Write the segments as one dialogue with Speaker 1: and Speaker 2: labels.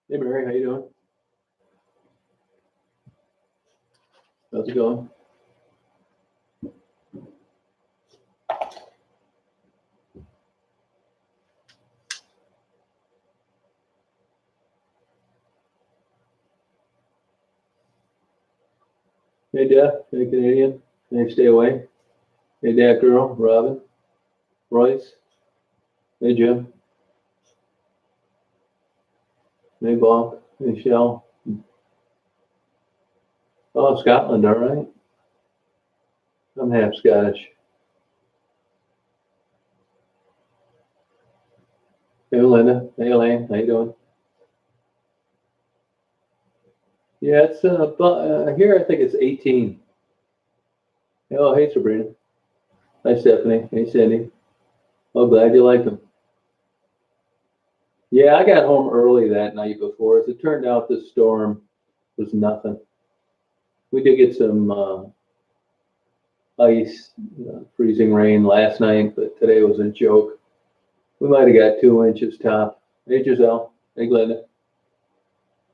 Speaker 1: Hey Mary, how you doing? How's it going? Hey Dad, hey Canadian, hey stay away. Hey Dad girl, Robin, Royce, hey Jim, hey Bob, hey Shell. Oh, Scotland, all right. I'm half Scottish. Hey Linda, hey Elaine, how you doing? Yeah, it's here I think it's 18. Oh, hey Sabrina. Hi Stephanie. Hey Cindy. Oh, glad you like them. Yeah, I got home early that night before. As it turned out, this storm was nothing. We did get some ice, freezing rain last night, but today was a joke. We might have got 2 inches top. Hey Giselle. Hey Glenda.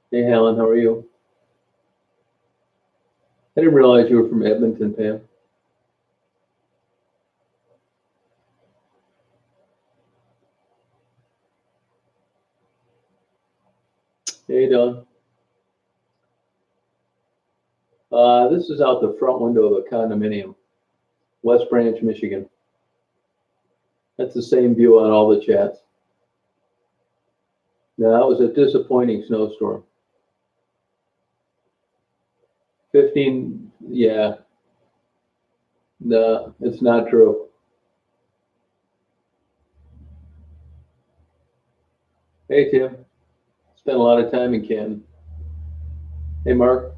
Speaker 1: Hey Helen, how are you? I didn't realize you were from Edmonton, Pam. Hey Don. This is out the front window of a condominium, West Branch, Michigan. That's the same view on all the chats. Now, that was a disappointing snowstorm. 15, yeah, no, it's not true. Hey Tim, spent a lot of time in Canton. Hey Mark.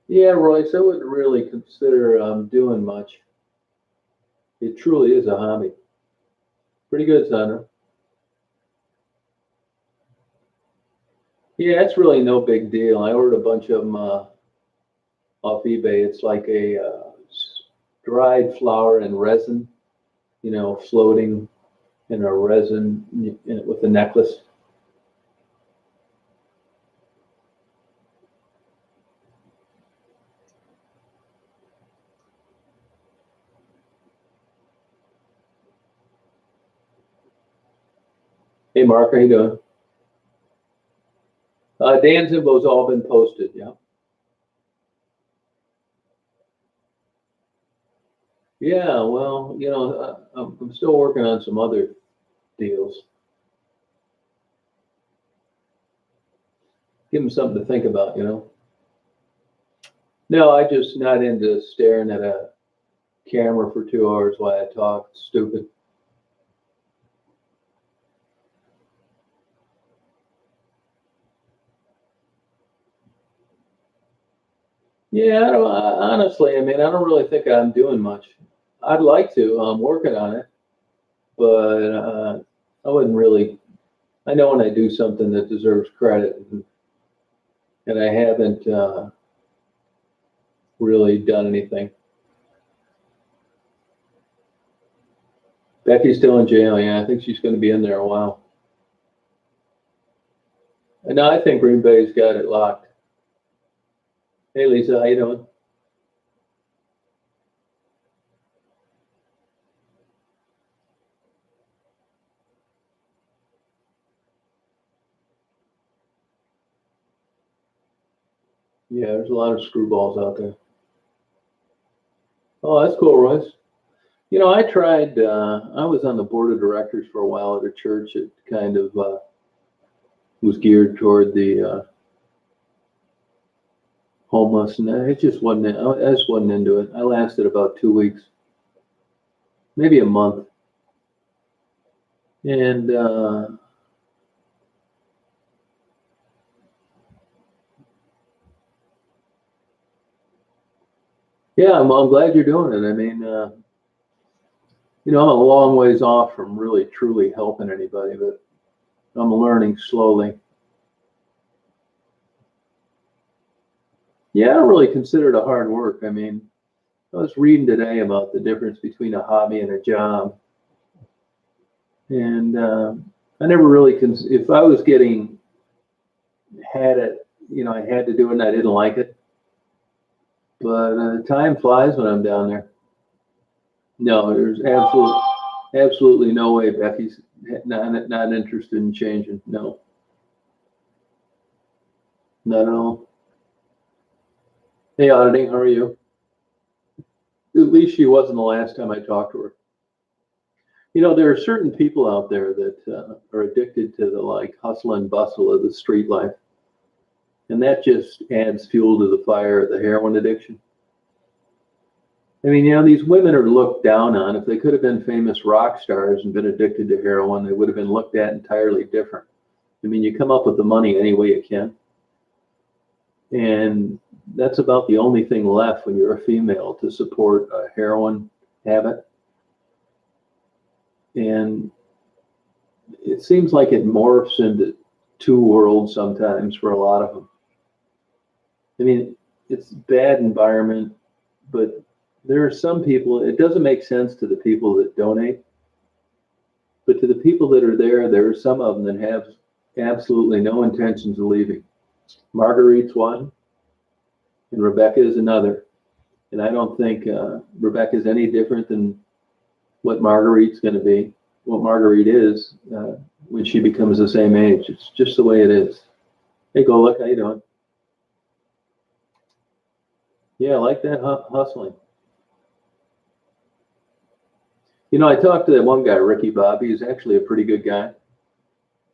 Speaker 1: Yeah, Royce, I wouldn't really consider doing much. It truly is a hobby. Pretty good, Sandra. Yeah, it's really no big deal. I ordered a bunch of them off eBay. It's like a dried flower and resin, floating in a resin with a necklace. Hey, Mark, how you doing? Dan's info's all been posted. Yeah. Yeah. Well, I'm still working on some other deals. Give them something to think about. No, I just not into staring at a camera for 2 hours while I talk. It's stupid. Yeah, honestly, I mean, I don't really think I'm doing much. I'd like to. I'm working on it, but I wouldn't really. I know when I do something that deserves credit, and I haven't really done anything. Becky's still in jail. Yeah, I think she's going to be in there a while. And now I think Green Bay's got it locked. Hey, Lisa, how you doing? Yeah, there's a lot of screwballs out there. Oh, that's cool, Royce. I tried. I was on the board of directors for a while at a church. It kind of was geared toward the homeless, and it just wasn't. I just wasn't into it. I lasted about 2 weeks, maybe a month, and yeah, I'm glad you're doing it. I mean, I'm a long ways off from really truly helping anybody, but I'm learning slowly. Yeah, I don't really consider it a hard work. I mean, I was reading today about the difference between a hobby and a job, and I never really, if I was getting, had it, I had to do it and I didn't like it. But time flies when I'm down there. No, there's absolutely no way Becky's not interested in changing. No, not at all. Hey, Auditing, how are you? At least she wasn't the last time I talked to her. There are certain people out there that are addicted to the hustle and bustle of the street life, and that just adds fuel to the fire of the heroin addiction. I mean, these women are looked down on. If they could have been famous rock stars and been addicted to heroin, they would have been looked at entirely different. I mean, you come up with the money any way you can. And that's about the only thing left when you're a female to support a heroin habit. And it seems like it morphs into two worlds sometimes for a lot of them. I mean, it's a bad environment, but there are some people, it doesn't make sense to the people that donate, but to the people that are there are some of them that have absolutely no intentions of leaving. Marguerite's one, and Rebecca is another. And I don't think Rebecca is any different than what Marguerite's going to be, what Marguerite is when she becomes the same age. It's just the way it is. Hey, go look, how you doing? Yeah, I like that hustling. I talked to that one guy, Ricky Bobby. He's actually a pretty good guy,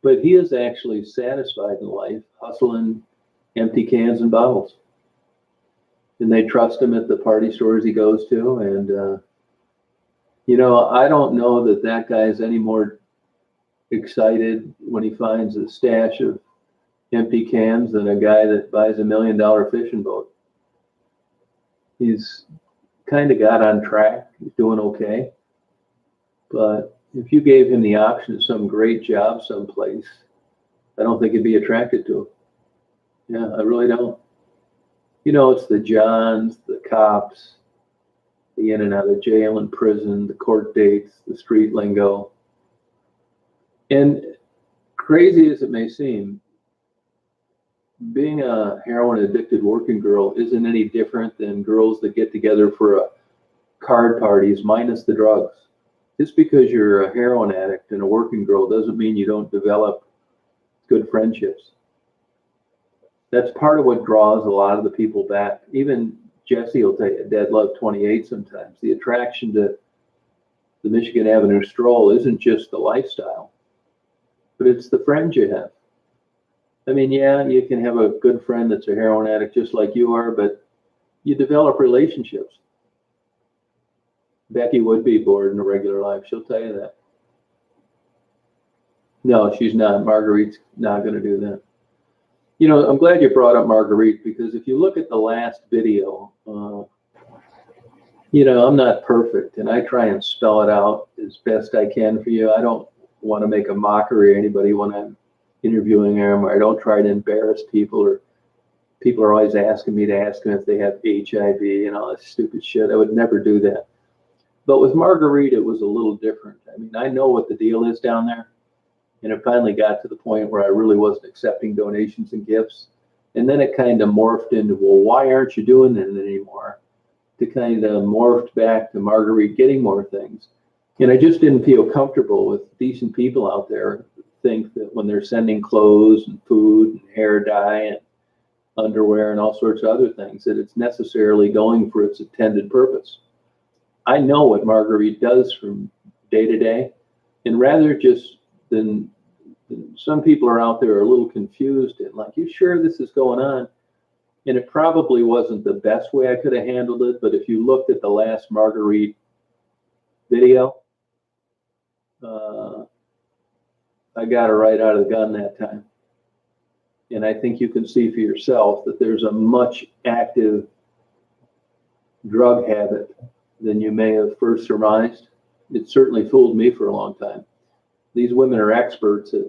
Speaker 1: but he is actually satisfied in life, hustling empty cans and bottles. And they trust him at the party stores he goes to. And, I don't know that guy is any more excited when he finds a stash of empty cans than a guy that buys $1 million fishing boat. He's kind of got on track. He's doing okay. But if you gave him the option of some great job someplace, I don't think he'd be attracted to it. Yeah, I really don't. It's the Johns, the cops, the in and out of jail and prison, the court dates, the street lingo. And crazy as it may seem, being a heroin addicted working girl isn't any different than girls that get together for card parties minus the drugs. Just because you're a heroin addict and a working girl doesn't mean you don't develop good friendships. That's part of what draws a lot of the people back. Even Jesse will tell you, Dead Love 28 sometimes. The attraction to the Michigan Avenue stroll isn't just the lifestyle, but it's the friends you have. I mean, yeah, you can have a good friend that's a heroin addict just like you are, but you develop relationships. Becky would be bored in a regular life. She'll tell you that. No, she's not. Marguerite's not going to do that. I'm glad you brought up Marguerite, because if you look at the last video, I'm not perfect, and I try and spell it out as best I can for you. I don't want to make a mockery of anybody when I'm interviewing them, or I don't try to embarrass people, or people are always asking me to ask them if they have HIV and all this stupid shit. I would never do that. But with Marguerite, it was a little different. I mean, I know what the deal is down there. And it finally got to the point where I really wasn't accepting donations and gifts. And then it kind of morphed into, well, why aren't you doing that anymore? To kind of morphed back to Marguerite getting more things. And I just didn't feel comfortable with decent people out there think that when they're sending clothes and food and hair dye and underwear and all sorts of other things, that it's necessarily going for its intended purpose. I know what Marguerite does from day to day. And rather just than some people are out there are a little confused and like, you sure this is going on? And it probably wasn't the best way I could have handled it, but if you looked at the last Marguerite video, I got her right out of the gun that time. And I think you can see for yourself that there's a much active drug habit than you may have first surmised. It certainly fooled me for a long time. These women are experts at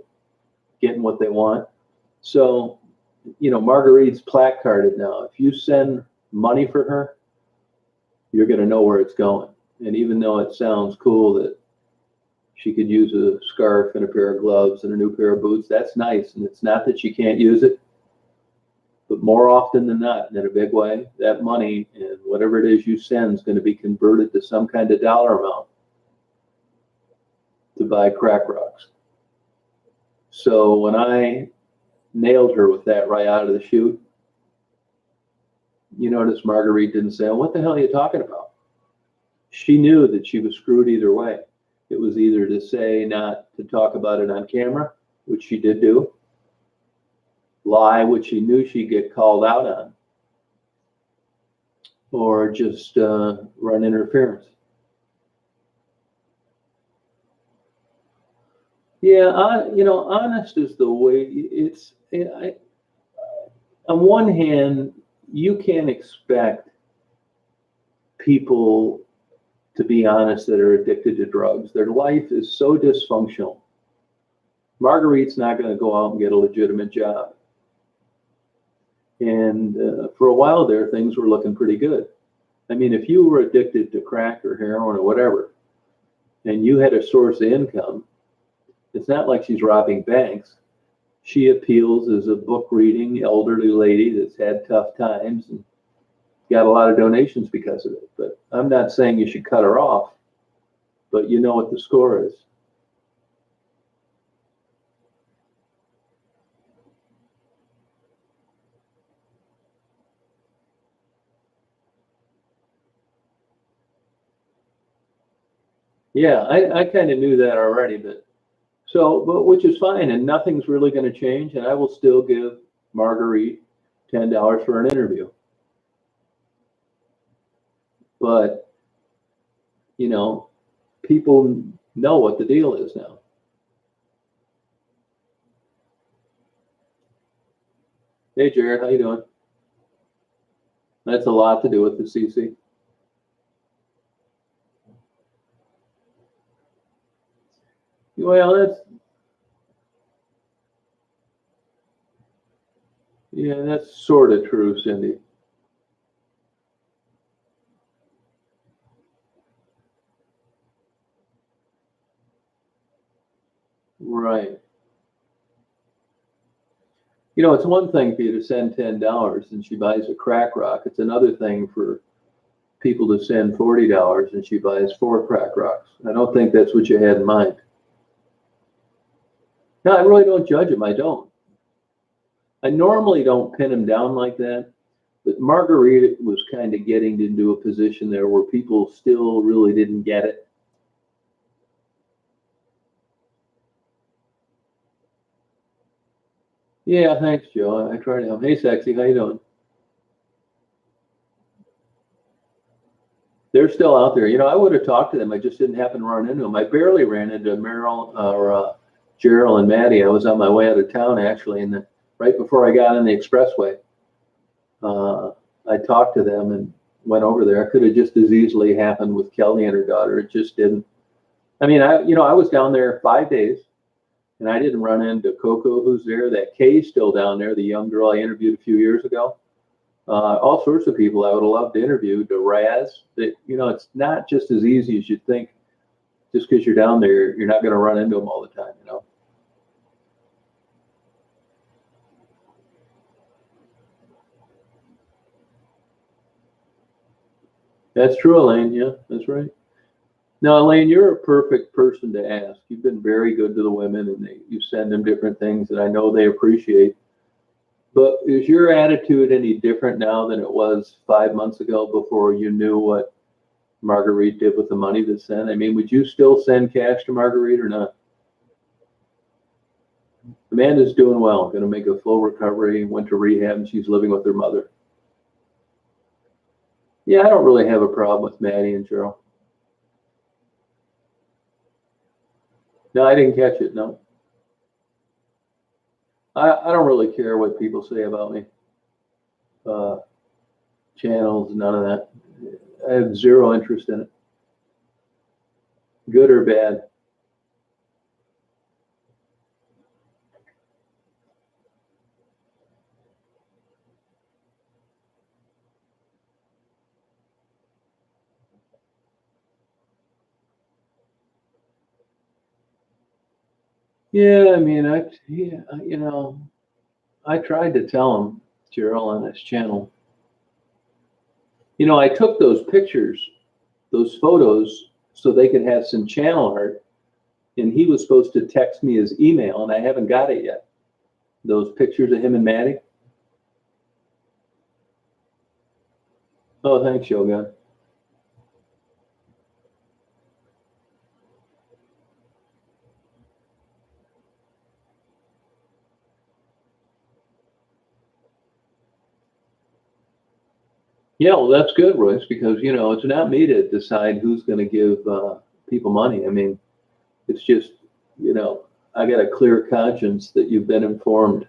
Speaker 1: getting what they want. So, Marguerite's placarded now. If you send money for her, you're going to know where it's going. And even though it sounds cool that She could use a scarf and a pair of gloves and a new pair of boots. That's nice. And it's not that she can't use it, but more often than not, in a big way, that money and whatever it is you send is going to be converted to some kind of dollar amount to buy crack rocks. So when I nailed her with that right out of the chute, you notice Marguerite didn't say, "Oh, what the hell are you talking about?" She knew that she was screwed either way. It was either to say not to talk about it on camera, which she did do, lie, which she knew she'd get called out on, or just run interference. Yeah, honest is the way. On one hand, you can't expect people to be honest that are addicted to drugs. Their life is so dysfunctional. Marguerite's not going to go out and get a legitimate job. And for a while there, things were looking pretty good. I mean, if you were addicted to crack or heroin or whatever, and you had a source of income, it's not like she's robbing banks. She appeals as a book reading elderly lady that's had tough times and got a lot of donations because of it. But I'm not saying you should cut her off, but you know what the score is. Yeah, I kind of knew that already, but which is fine, and nothing's really going to change, and I will still give Marguerite $10 for an interview. But, people know what the deal is now. Hey, Jared, how you doing? That's a lot to do with the CC. Well, that's sort of true, Cindy. Right. It's one thing for you to send $10 and she buys a crack rock. It's another thing for people to send $40 and she buys 4 crack rocks. I don't think that's what you had in mind. No, I really don't judge them. I don't. I normally don't pin them down like that, but Marguerite was kind of getting into a position there where people still really didn't get it. Yeah, thanks, Joe. I try to help. Hey, Sexy, how you doing? They're still out there. I would have talked to them. I just didn't happen to run into them. I barely ran into Meryl or Gerald and Maddie. I was on my way out of town, actually, and right before I got on the expressway, I talked to them and went over there. It could have just as easily happened with Kelly and her daughter. It just didn't. I mean, I was down there 5 days, and I didn't run into Coco, who's there. That Kay's still down there, the young girl I interviewed a few years ago. All sorts of people I would have loved to interview. Raz, that it's not just as easy as you think. Just because you're down there, you're not going to run into them all the time. That's true, Elaine. Yeah, that's right. Now, Elaine, you're a perfect person to ask. You've been very good to the women, and you send them different things that I know they appreciate. But is your attitude any different now than it was 5 months ago before you knew what Marguerite did with the money to send? I mean, would you still send cash to Marguerite or not? Amanda's doing well, going to make a full recovery, went to rehab, and she's living with her mother. Yeah, I don't really have a problem with Maddie and Cheryl. No, I didn't catch it, no. I don't really care what people say about me. Uh, Channels, none of that. I have zero interest in it, good or bad. Yeah, I mean, yeah, you know, I tried to tell him, Gerald, on his channel. You know, I took those pictures, those photos, so they could have some channel art, and he was supposed to text me his email, and I haven't got it yet. Those pictures of him and Maddie. Oh, thanks, Shogun. Yeah, well, that's good, Royce, because you know it's not me to decide who's going to give people money. I mean, it's just you know I got a clear conscience that you've been informed.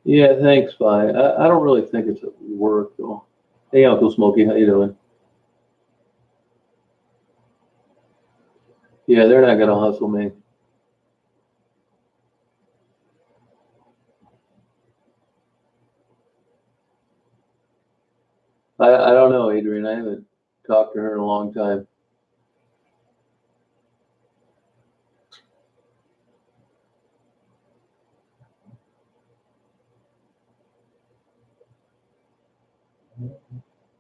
Speaker 1: Yeah, thanks, bye. I don't really think it's at work though. Hey, Uncle Smokey, how you doing? Yeah, they're not going to hustle me. I don't know, Adrian. I haven't talked to her in a long time.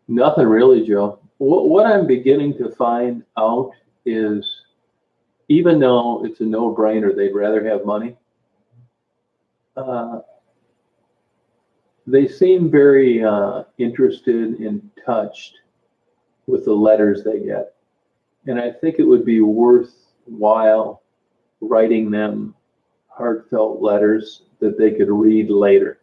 Speaker 1: Nothing really, Joe. What I'm beginning to find out is even though it's a no-brainer, they'd rather have money. Uh, they seem very interested and touched with the letters they get. And I think it would be worthwhile writing them heartfelt letters that they could read later,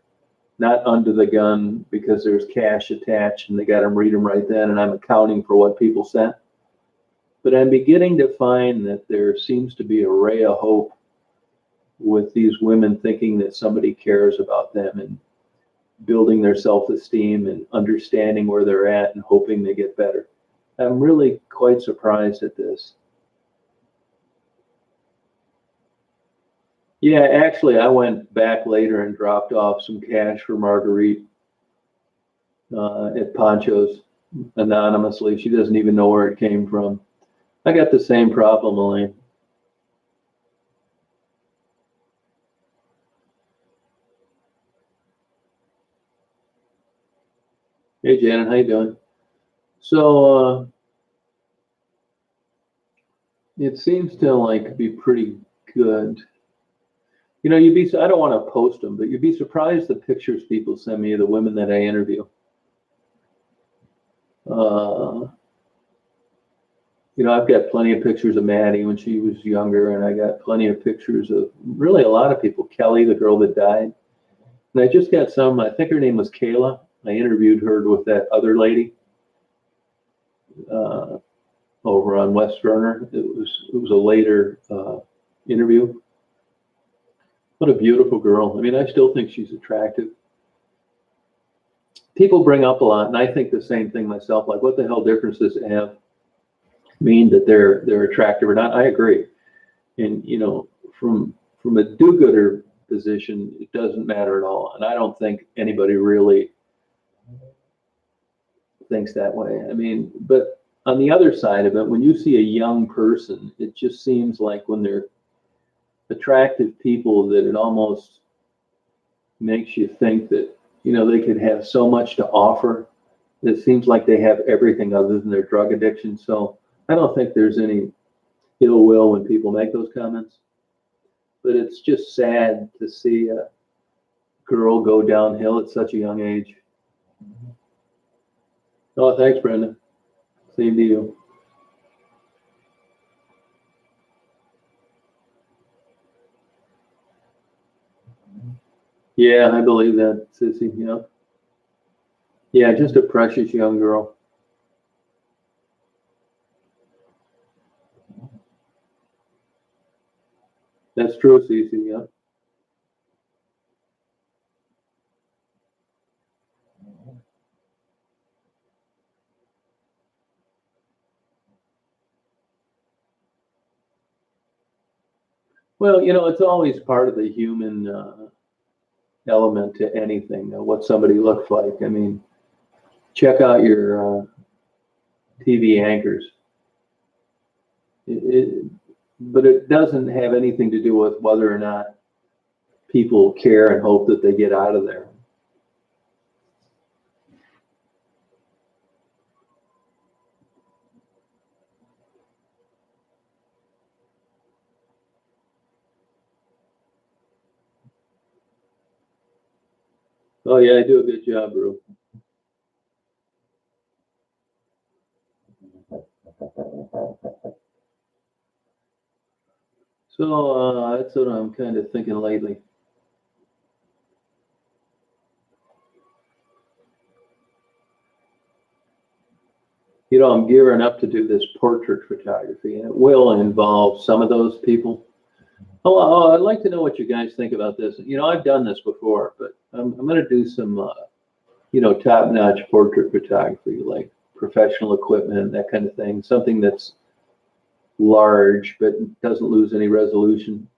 Speaker 1: not under the gun because there's cash attached and they got them read them right then and I'm accounting for what people sent. But I'm beginning to find that there seems to be a ray of hope with these women thinking that somebody cares about them and building their self-esteem and understanding where they're at and hoping they get better. I'm really quite surprised at this. Yeah, actually, I went back later and dropped off some cash for Marguerite at Poncho's anonymously. She doesn't even know where it came from. I got the same problem, Elaine. Hey, Janet, how you doing? So it seems to like be pretty good. You know, I don't want to post them, but you'd be surprised the pictures people send me of the women that I interview. Uh, you know, I've got plenty of pictures of Maddie when she was younger, and I got plenty of pictures of really a lot of people. Kelly, the girl that died. And I just got some, I think her name was Kayla. I interviewed her with that other lady uh, over on West Verner. It was a later interview. What a beautiful girl. I mean, I still think she's attractive. People bring up a lot, and I think the same thing myself. Like, what the hell difference does it have? Mean that they're attractive or not? I agree. And you know, from a do-gooder position, it doesn't matter at all. And I don't think anybody really thinks that way. I mean, but on the other side of it, when you see a young person, it just seems like when they're attractive people that it almost makes you think that, you know, they could have so much to offer. It seems like they have everything other than their drug addiction. So I don't think there's any ill will when people make those comments. But it's just sad to see a girl go downhill at such a young age. Oh, thanks, Brenda. Same to you. Yeah, I believe that, Sissy. Yeah. Yeah, just a precious young girl. That's true, Cece. Yeah. Well, you know, it's always part of the human element to anything, what somebody looks like. I mean, check out your TV anchors. But it doesn't have anything to do with whether or not people care and hope that they get out of there. Oh yeah, I do a good job, bro. So that's what I'm kind of thinking lately. You know, I'm gearing up to do this portrait photography, and it will involve some of those people. Oh, I'd like to know what you guys think about this. You know, I've done this before, but I'm going to do some, you know, top-notch portrait photography, like professional equipment, that kind of thing. Something that's large but doesn't lose any resolution,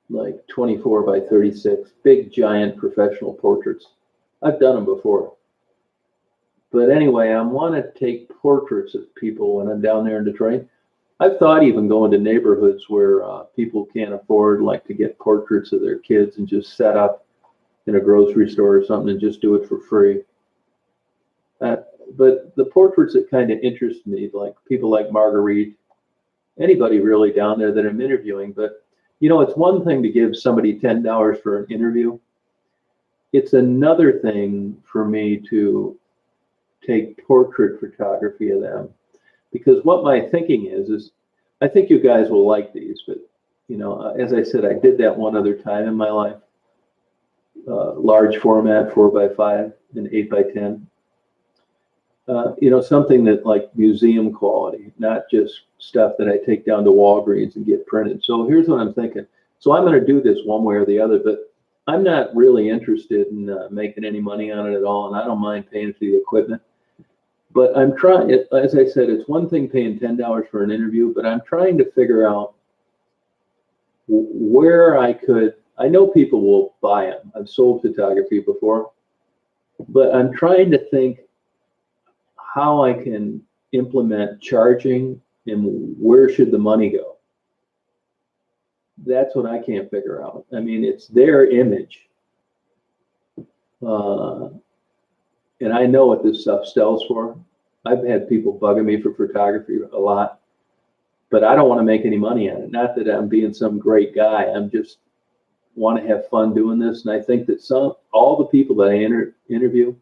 Speaker 1: like 24 by 36, big, giant professional portraits. I've done them before. But anyway, I want to take portraits of people when I'm down there in Detroit. I've thought even going to neighborhoods where people can't afford, like, to get portraits of their kids and just set up in a grocery store or something and just do it for free. But the portraits that kind of interest me, like people like Marguerite, anybody really down there that I'm interviewing. But, you know, it's one thing to give somebody $10 for an interview. It's another thing for me to take portrait photography of them. Because what my thinking is I think you guys will like these, but, you know, as I said, I did that one other time in my life. Large format, 4x5 and 8x10. You know, something that like museum quality, not just stuff that I take down to Walgreens and get printed. So here's what I'm thinking. So I'm going to do this one way or the other, but I'm not really interested in making any money on it at all, and I don't mind paying for the equipment. But I'm trying, as I said, it's one thing paying $10 for an interview, but I'm trying to figure out where I could. I know people will buy them. I've sold photography before, but I'm trying to think how I can implement charging and where should the money go. That's what I can't figure out. I mean, it's their image. And I know what this stuff sells for. I've had people bugging me for photography a lot, but I don't want to make any money on it. Not that I'm being some great guy. I'm just want to have fun doing this. And I think that all the people that I interview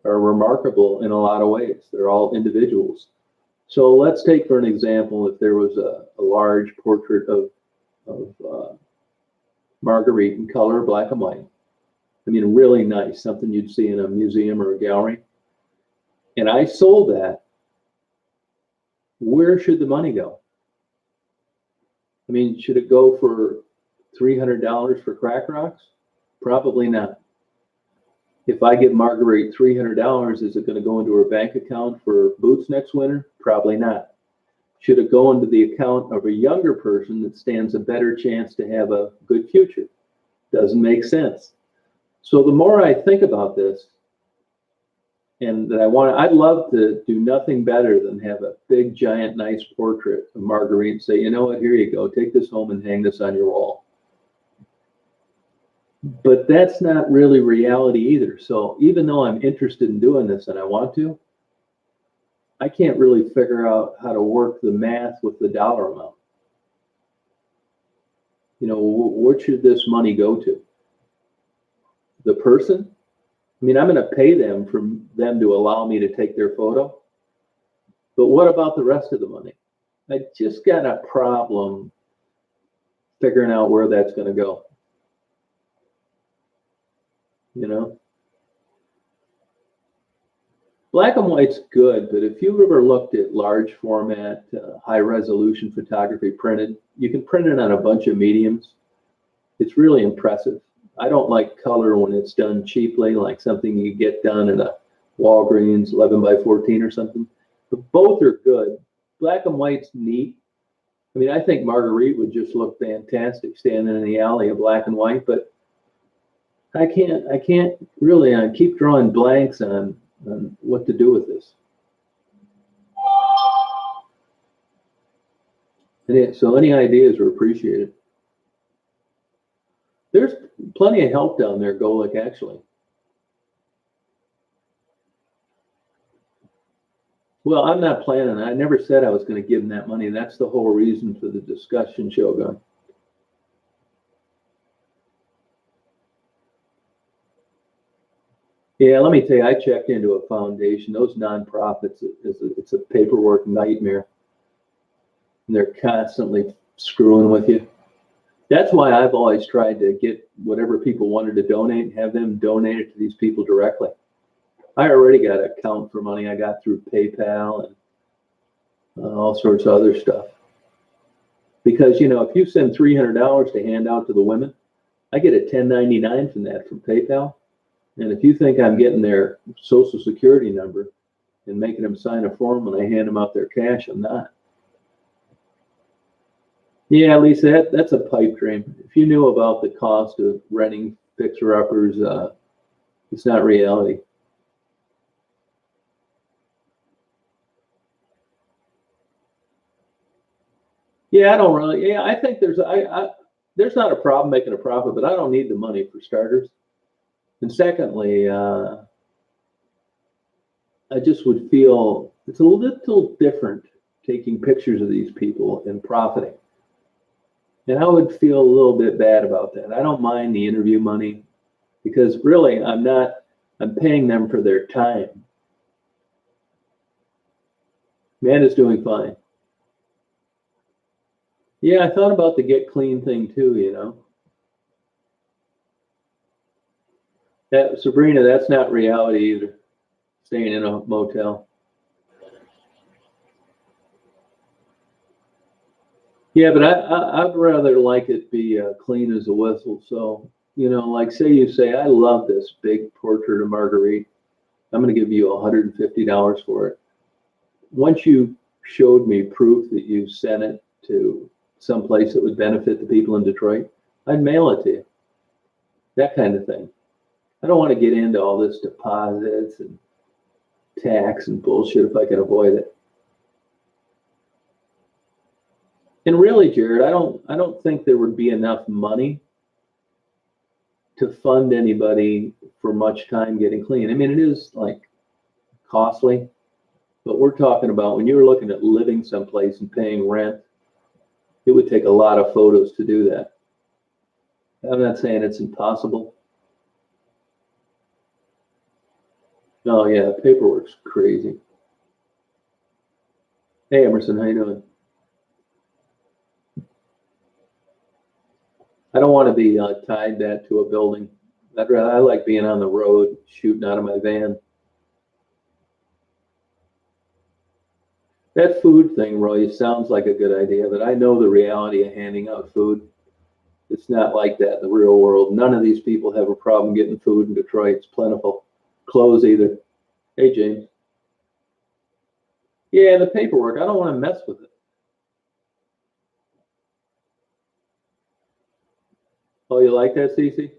Speaker 1: are remarkable in a lot of ways. They're all individuals. So let's take for an example, if there was a large portrait of Marguerite in color, black and white. I mean, really nice, something you'd see in a museum or a gallery. And I sold that. Where should the money go? I mean, should it go for $300 for crack rocks? Probably not. If I give Marguerite $300, is it going to go into her bank account for boots next winter? Probably not. Should it go into the account of a younger person that stands a better chance to have a good future? Doesn't make sense. So the more I think about this, and that I'd love to do nothing better than have a big, giant, nice portrait of Marguerite and say, you know what, here you go, take this home and hang this on your wall. But that's not really reality either. So even though I'm interested in doing this and I want to, I can't really figure out how to work the math with the dollar amount. You know, what should this money go to? The person? I mean, I'm going to pay them for them to allow me to take their photo. But what about the rest of the money? I just got a problem figuring out where that's going to go. You know? Black and white's good, but if you've ever looked at large format, high resolution photography printed, you can print it on a bunch of mediums. It's really impressive. I don't like color when it's done cheaply, like something you get done at a Walgreens 11 by 14 or something. But both are good. Black and white's neat. I mean, I think Marguerite would just look fantastic standing in the alley of black and white, but I can't really, I keep drawing blanks on on what to do with this. So any ideas are appreciated. There's plenty of help down there, Golic, actually. Well, I'm not planning. I never said I was going to give them that money. That's the whole reason for the discussion, Shogun. Yeah, let me tell you, I checked into a foundation. Those nonprofits, it's a paperwork nightmare. And they're constantly screwing with you. That's why I've always tried to get whatever people wanted to donate, have them donate it to these people directly. I already got an account for money I got through PayPal and all sorts of other stuff. Because, if you send $300 to hand out to the women, I get a 1099 from that from PayPal. And if you think I'm getting their social security number and making them sign a form when I hand them out their cash, I'm not. Yeah, Lisa, that's a pipe dream. If you knew about the cost of renting fixer-uppers, it's not reality. Yeah, I don't really. Yeah, I think there's not a problem making a profit, but I don't need the money for starters. And secondly, I just would feel it's a little different taking pictures of these people and profiting. And I would feel a little bit bad about that. I don't mind the interview money because really I'm paying them for their time. Amanda's doing fine. Yeah, I thought about the get clean thing too, That Sabrina, that's not reality either. Staying in a motel. Yeah, but I'd rather like it be clean as a whistle. So, like say you say, I love this big portrait of Marguerite. I'm going to give you $150 for it. Once you showed me proof that you sent it to someplace that would benefit the people in Detroit, I'd mail it to you. That kind of thing. I don't want to get into all this deposits and tax and bullshit if I can avoid it. And really, Jared, I don't think there would be enough money to fund anybody for much time getting clean. I mean, it is like costly, but we're talking about when you're looking at living someplace and paying rent, it would take a lot of photos to do that. I'm not saying it's impossible. Oh yeah, paperwork's crazy. Hey Emerson, how you doing? I don't want to be tied that to a building. I like being on the road, shooting out of my van. That food thing, Roy, sounds like a good idea, but I know the reality of handing out food. It's not like that in the real world. None of these people have a problem getting food in Detroit. It's plentiful. Clothes either. Hey, James. Yeah, the paperwork, I don't want to mess with it. Oh, you like that, Cece?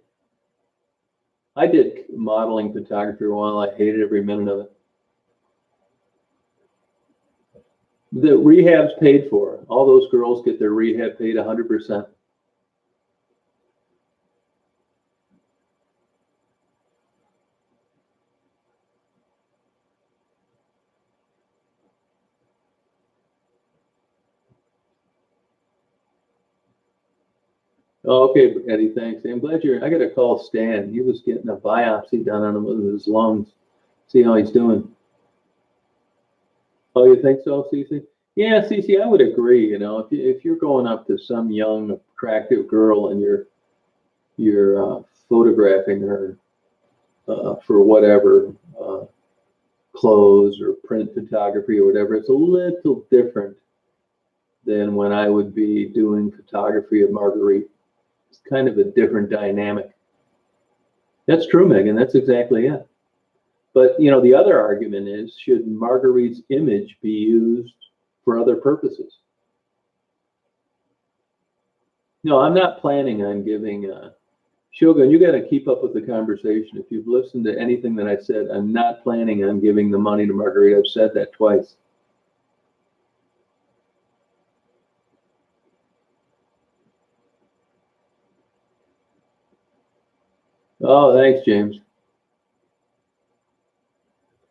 Speaker 1: I did modeling photography for a while. I hated every minute of it. The rehab's paid for. All those girls get their rehab paid 100%. Oh, okay, Eddie, thanks. I'm glad I got to call Stan. He was getting a biopsy done on him with his lungs. See how he's doing. Oh, you think so, Cece? Yeah, Cece, I would agree. If you're going up to some young, attractive girl and you're photographing her for whatever clothes or print photography or whatever, it's a little different than when I would be doing photography of Marguerite. It's kind of a different dynamic. That's true, Megan. That's exactly it. But, the other argument is, should Marguerite's image be used for other purposes? No, I'm not planning on giving Shogun, you got to keep up with the conversation. If you've listened to anything that I said, I'm not planning on giving the money to Marguerite. I've said that twice. Oh, thanks, James.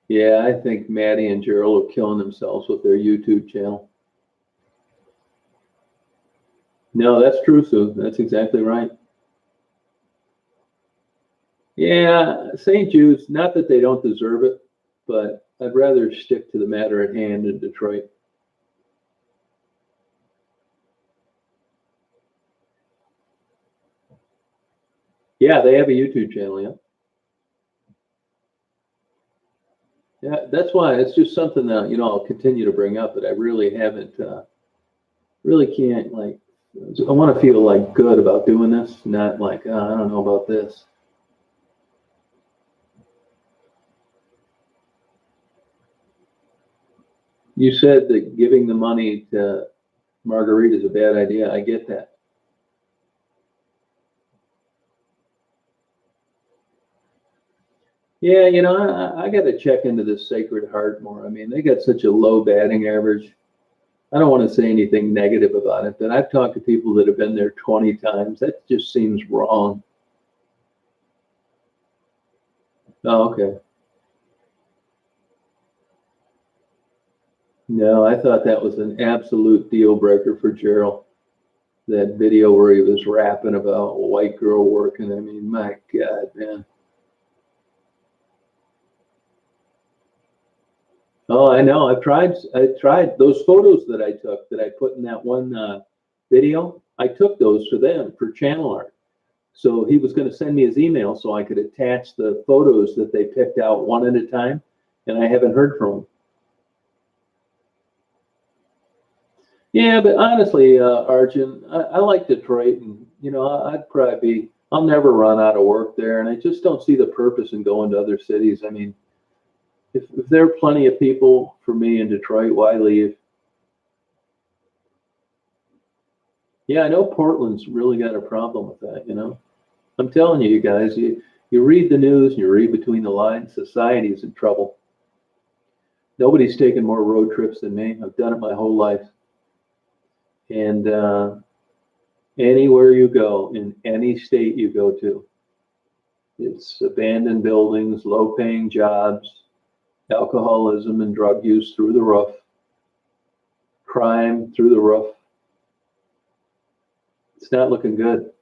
Speaker 1: Yeah, I think Maddie and Gerald are killing themselves with their YouTube channel. No, that's true, Sue. That's exactly right. Yeah, St. Jude's, not that they don't deserve it, but I'd rather stick to the matter at hand in Detroit. Yeah, they have a YouTube channel, yeah. Yeah, that's why it's just something that, I'll continue to bring up, but I really haven't, really can't, like, I want to feel like good about doing this, not like, oh, I don't know about this. You said that giving the money to Marguerite is a bad idea. I get that. Yeah, I got to check into this Sacred Heart more. I mean, they got such a low batting average. I don't want to say anything negative about it, but I've talked to people that have been there 20 times. That just seems wrong. Oh, okay. No, I thought that was an absolute deal breaker for Gerald. That video where he was rapping about a white girl working. I mean, my God, man. Oh, I know. I tried those photos that I took that I put in that one video. I took those for them for channel art. So he was going to send me his email so I could attach the photos that they picked out one at a time, and I haven't heard from him. Yeah, but honestly, Arjun, I like Detroit, and I'd probably be. I'll never run out of work there, and I just don't see the purpose in going to other cities. I mean, if there are plenty of people for me in Detroit, why leave? Yeah, I know Portland's really got a problem with that. I'm telling you, guys, you read the news and you read between the lines, society's in trouble. Nobody's taken more road trips than me. I've done it my whole life. And anywhere you go, in any state you go to, it's abandoned buildings, low paying jobs, alcoholism and drug use through the roof, crime through the roof. It's not looking good.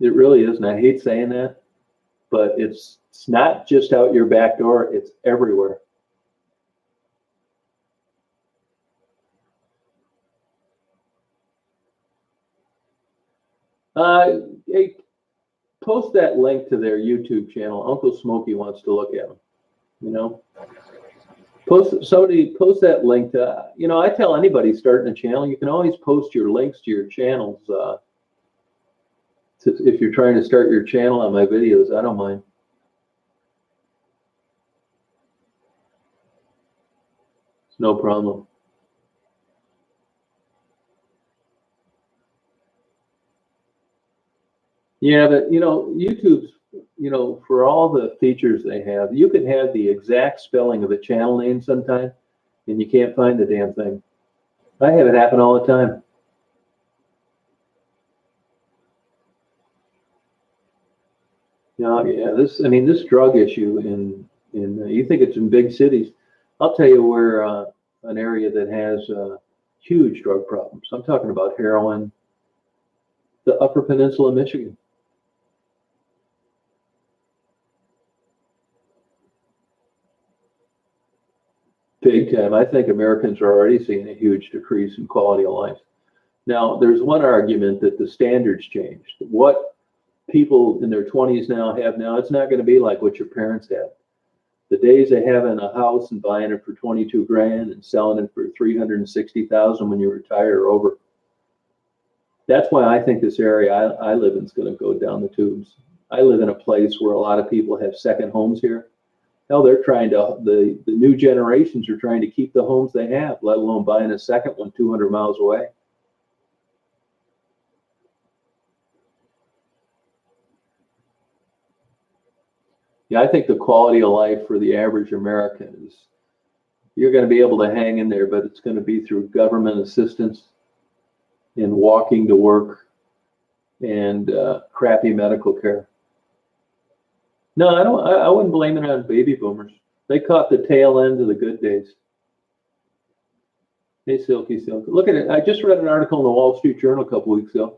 Speaker 1: It really isn't. I hate saying that, but it's not just out your back door, it's everywhere. Hey, post that link to their YouTube channel. Uncle Smokey wants to look at them. You know, post that link to. I tell anybody starting a channel, you can always post your links to your channels. If you're trying to start your channel on my videos, I don't mind. It's no problem. Yeah, but YouTube's, for all the features they have, you can have the exact spelling of a channel name sometime, and you can't find the damn thing. I have it happen all the time. Yeah, this drug issue in you think it's in big cities. I'll tell you where an area that has huge drug problems. I'm talking about heroin, the Upper Peninsula of Michigan. Big time. I think Americans are already seeing a huge decrease in quality of life. Now, there's one argument that the standards changed. What people in their 20s now, it's not going to be like what your parents had. The days of having a house and buying it for 22 grand and selling it for 360,000 when you retire are over. That's why I think this area I live in is going to go down the tubes. I live in a place where a lot of people have second homes here. Hell, they're trying to, the new generations are trying to keep the homes they have, let alone buying a second one 200 miles away. Yeah, I think the quality of life for the average American is you're going to be able to hang in there, but it's going to be through government assistance in walking to work and crappy medical care. No, I don't. I wouldn't blame it on baby boomers. They caught the tail end of the good days. Hey, Silky Silk. Look at it. I just read an article in the Wall Street Journal a couple weeks ago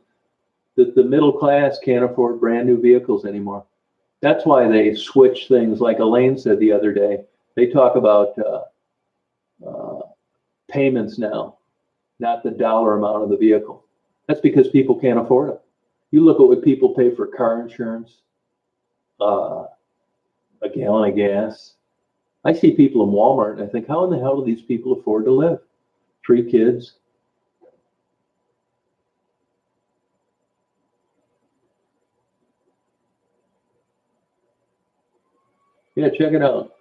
Speaker 1: that the middle class can't afford brand new vehicles anymore. That's why they switch things. Like Elaine said the other day, they talk about payments now, not the dollar amount of the vehicle. That's because people can't afford it. You look at what people pay for car insurance, a gallon of gas. I see people in Walmart and I think, how in the hell do these people afford to live? 3 kids. Yeah, check it out.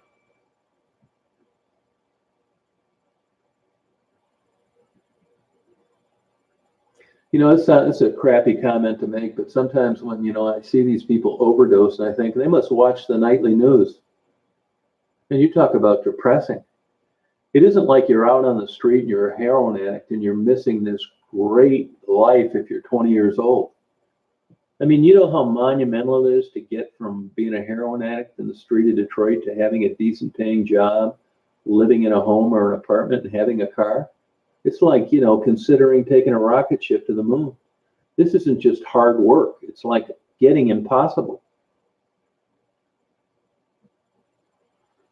Speaker 1: You know, it's a crappy comment to make, but sometimes when, I see these people overdose and I think they must watch the nightly news. And you talk about depressing. It isn't like you're out on the street and you're a heroin addict and you're missing this great life if you're 20 years old. I mean, you know how monumental it is to get from being a heroin addict in the street of Detroit to having a decent paying job, living in a home or an apartment and having a car? It's like, considering taking a rocket ship to the moon. This isn't just hard work. It's like getting impossible.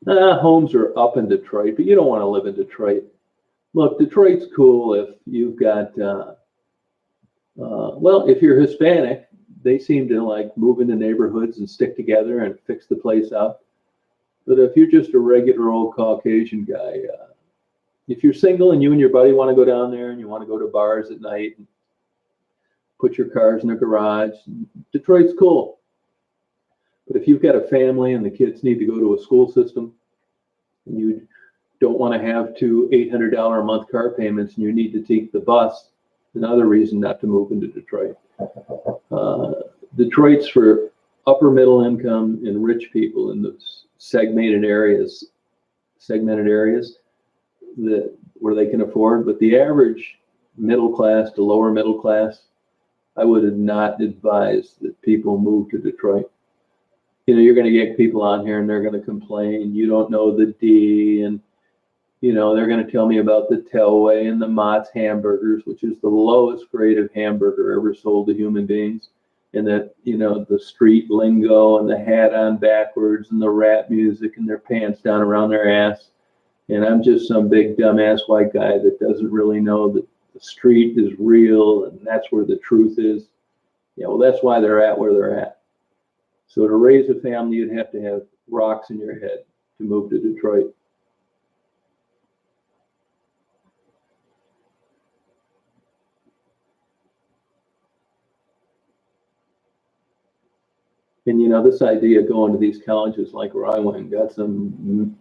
Speaker 1: Homes are up in Detroit, but you don't want to live in Detroit. Look, Detroit's cool if you've got, if you're Hispanic, they seem to like move into neighborhoods and stick together and fix the place up. But if you're just a regular old Caucasian guy, if you're single and you and your buddy want to go down there and you want to go to bars at night and put your cars in a garage, Detroit's cool. But if you've got a family and the kids need to go to a school system and you don't want to have 2 $800 a month car payments and you need to take the bus, another reason not to move into Detroit. Detroit's for upper middle income and rich people in the segmented areas that where they can afford, but the average middle class to lower middle class, I would not advise that people move to Detroit. You're going to get people on here and they're going to complain. You don't know the D, and they're going to tell me about the Telway and the Mott's hamburgers, which is the lowest grade of hamburger ever sold to human beings. And that, the street lingo and the hat on backwards and the rap music and their pants down around their ass. And I'm just some big dumbass white guy that doesn't really know that the street is real and that's where the truth is. Yeah, well, that's why they're at where they're at. So to raise a family, you'd have to have rocks in your head to move to Detroit. And this idea of going to these colleges like where I went and got some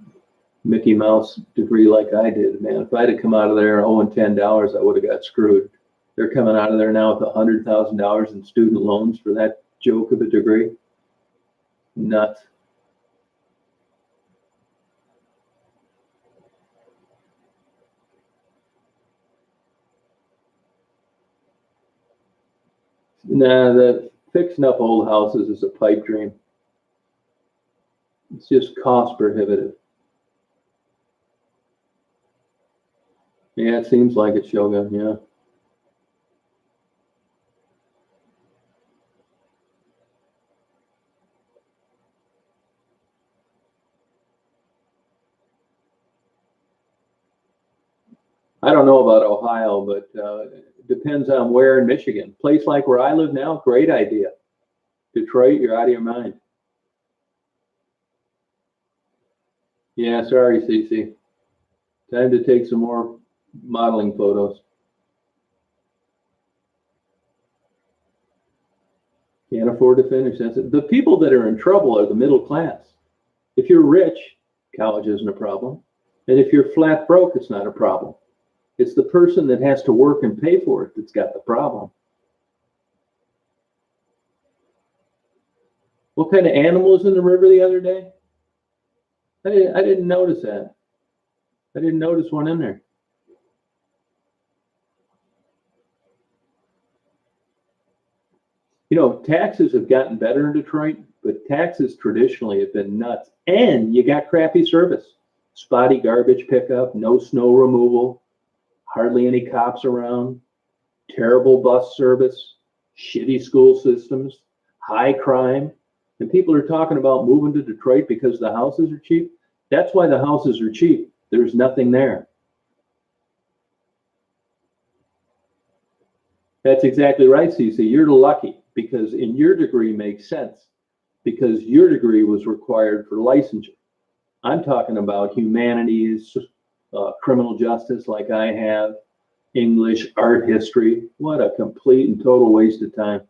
Speaker 1: Mickey Mouse degree like I did, man, if I'd have come out of there owing $10, I would have got screwed. They're coming out of there now with $100,000 in student loans for that joke of a degree. Nuts. Nah, the fixing up old houses is a pipe dream. It's just cost prohibitive. Yeah, it seems like it, Shogun, yeah. I don't know about Ohio, but it depends on where in Michigan. Place like where I live now, great idea. Detroit, you're out of your mind. Yeah, sorry, Cece. Time to take some more modeling photos. Can't afford to finish. That's it. The people that are in trouble are the middle class. If you're rich, college isn't a problem. And if you're flat broke, it's not a problem. It's the person that has to work and pay for it that's got the problem. What kind of animal was in the river the other day? I didn't notice that. I didn't notice one in there. You know, taxes have gotten better in Detroit, but taxes traditionally have been nuts. And you got crappy service. Spotty garbage pickup, no snow removal, hardly any cops around, terrible bus service, shitty school systems, high crime. And people are talking about moving to Detroit because the houses are cheap. That's why the houses are cheap. There's nothing there. That's exactly right, Cece. You're lucky because in your degree makes sense because your degree was required for licensure. I'm talking about humanities, criminal justice like I have, English, art history. What a complete and total waste of time.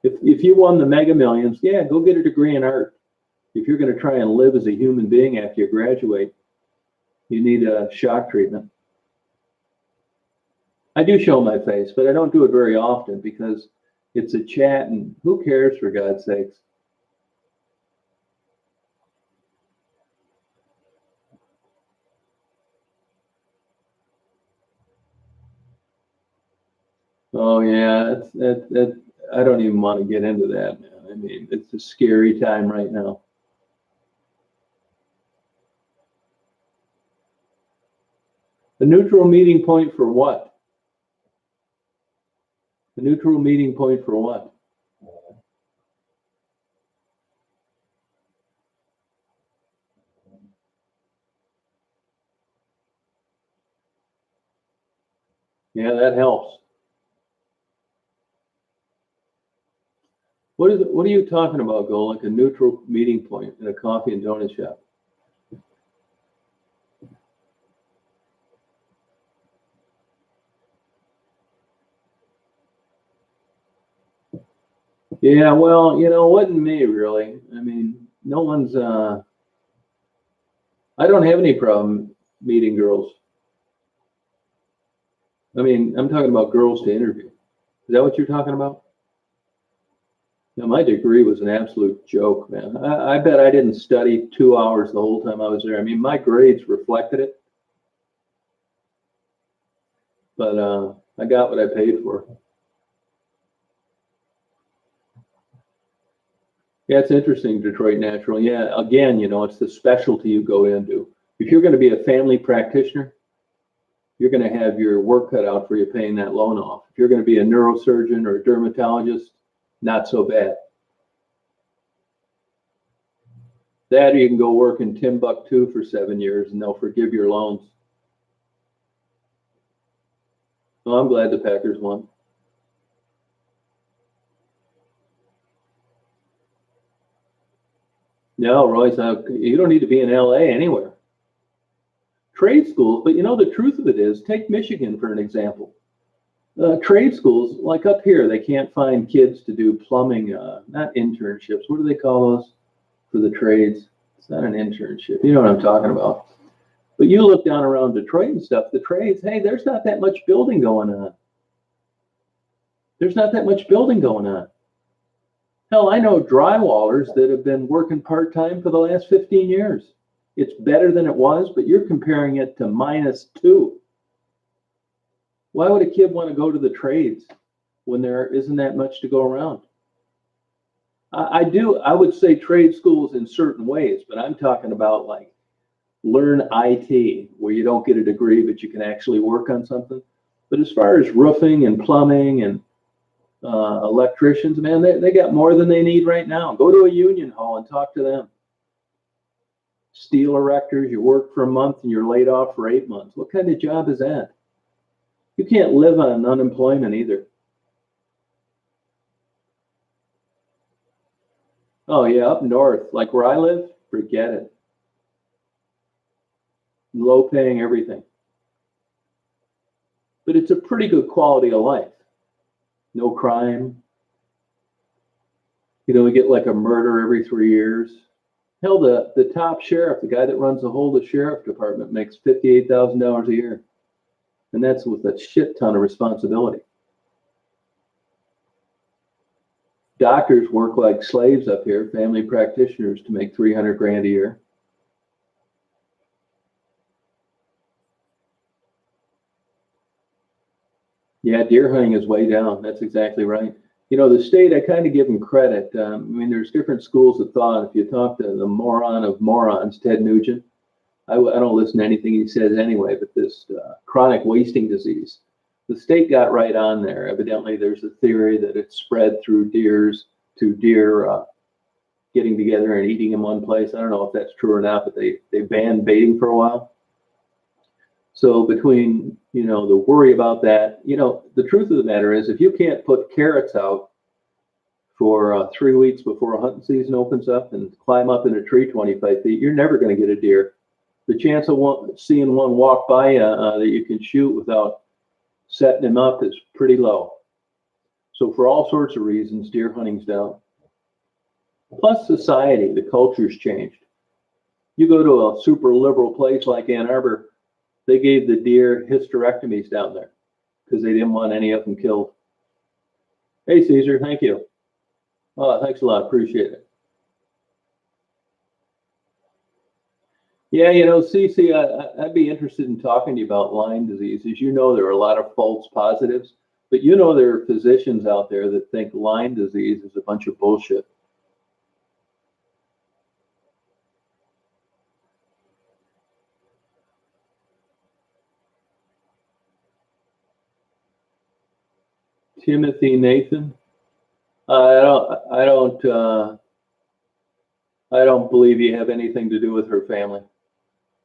Speaker 1: If you won the Mega Millions, yeah, go get a degree in art. If you're going to try and live as a human being after you graduate, you need a shock treatment. I do show my face, but I don't do it very often because it's a chat and who cares, for God's sakes? Oh yeah, I don't even want to get into that, man. I mean, it's a scary time right now. The neutral meeting point for what? The neutral meeting point for what? Yeah, that helps. What are you talking about, Golik? A neutral meeting point in a coffee and donut shop? Yeah, well, you know, it wasn't me really. I mean, no one's I don't have any problem meeting girls. I mean, I'm talking about girls to interview. Is that what you're talking about? Now, my degree was an absolute joke, man. I bet I didn't study 2 hours the whole time I was there. I mean, my grades reflected it, but I got what I paid for. Yeah, it's interesting, Detroit Natural. Yeah, again, you know, it's the specialty you go into. If you're going to be a family practitioner, you're going to have your work cut out for you paying that loan off. If you're going to be a neurosurgeon or a dermatologist, not so bad. That or you can go work in Timbuktu for 7 years and they'll forgive your loans. Well, I'm glad the Packers won. No, Royce, you don't need to be in LA anywhere. Trade schools, but you know, the truth of it is, take Michigan for an example. Trade schools, like up here, they can't find kids to do plumbing, not internships. What do they call those for the trades? It's not an internship. You know what I'm talking about. But you look down around Detroit and stuff, the trades, hey, there's not that much building going on. There's not that much building going on. Hell, I know drywallers that have been working part-time for the last 15 years. It's better than it was, but you're comparing it to -2. Why would a kid want to go to the trades when there isn't that much to go around? I would say trade schools in certain ways, but I'm talking about like learn IT, where you don't get a degree, but you can actually work on something. But as far as roofing and plumbing and electricians, man, they got more than they need right now. Go to a union hall and talk to them. Steel erectors, you work for a month and you're laid off for 8 months. What kind of job is that? You can't live on unemployment either. Oh yeah, up north, like where I live, forget it. Low paying everything. But it's a pretty good quality of life. No crime. You know, we get like a murder every 3 years. Hell, the top sheriff, the guy that runs the whole of the sheriff department, makes $58,000 a year. And that's with a shit ton of responsibility. Doctors work like slaves up here, family practitioners, to make 300 grand a year. Yeah, deer hunting is way down. That's exactly right. You know, the state, I kind of give them credit. I mean, there's different schools of thought. If you talk to the moron of morons, Ted Nugent, I don't listen to anything he says anyway, but this chronic wasting disease, the state got right on there. Evidently, there's a theory that it's spread through deer getting together and eating in one place. I don't know if that's true or not, but they banned baiting for a while. So between, you know, the worry about that, you know, the truth of the matter is if you can't put carrots out for 3 weeks before a hunting season opens up and climb up in a tree 25 feet, you're never going to get a deer. The chance of seeing one walk by that you can shoot without setting him up is pretty low. So for all sorts of reasons, deer hunting's down. Plus society, the culture's changed. You go to a super liberal place like Ann Arbor, they gave the deer hysterectomies down there because they didn't want any of them killed. Hey, Caesar, thank you. Oh, thanks a lot. Appreciate it. Yeah, you know, Cece, I'd be interested in talking to you about Lyme disease. As you know, there are a lot of false positives, but you know, there are physicians out there that think Lyme disease is a bunch of bullshit. Timothy Nathan, I don't believe you have anything to do with her family.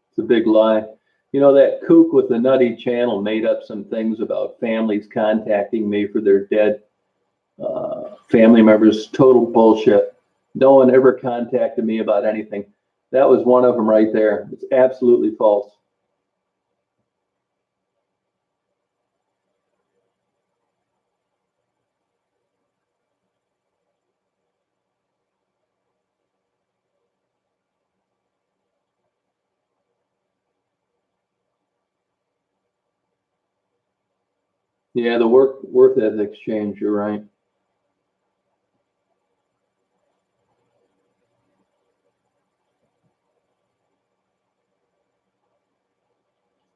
Speaker 1: It's a big lie. You know, that kook with the nutty channel made up some things about families contacting me for their dead family members. Total bullshit. No one ever contacted me about anything. That was one of them right there. It's absolutely false. Yeah, the work ethics change. You're right.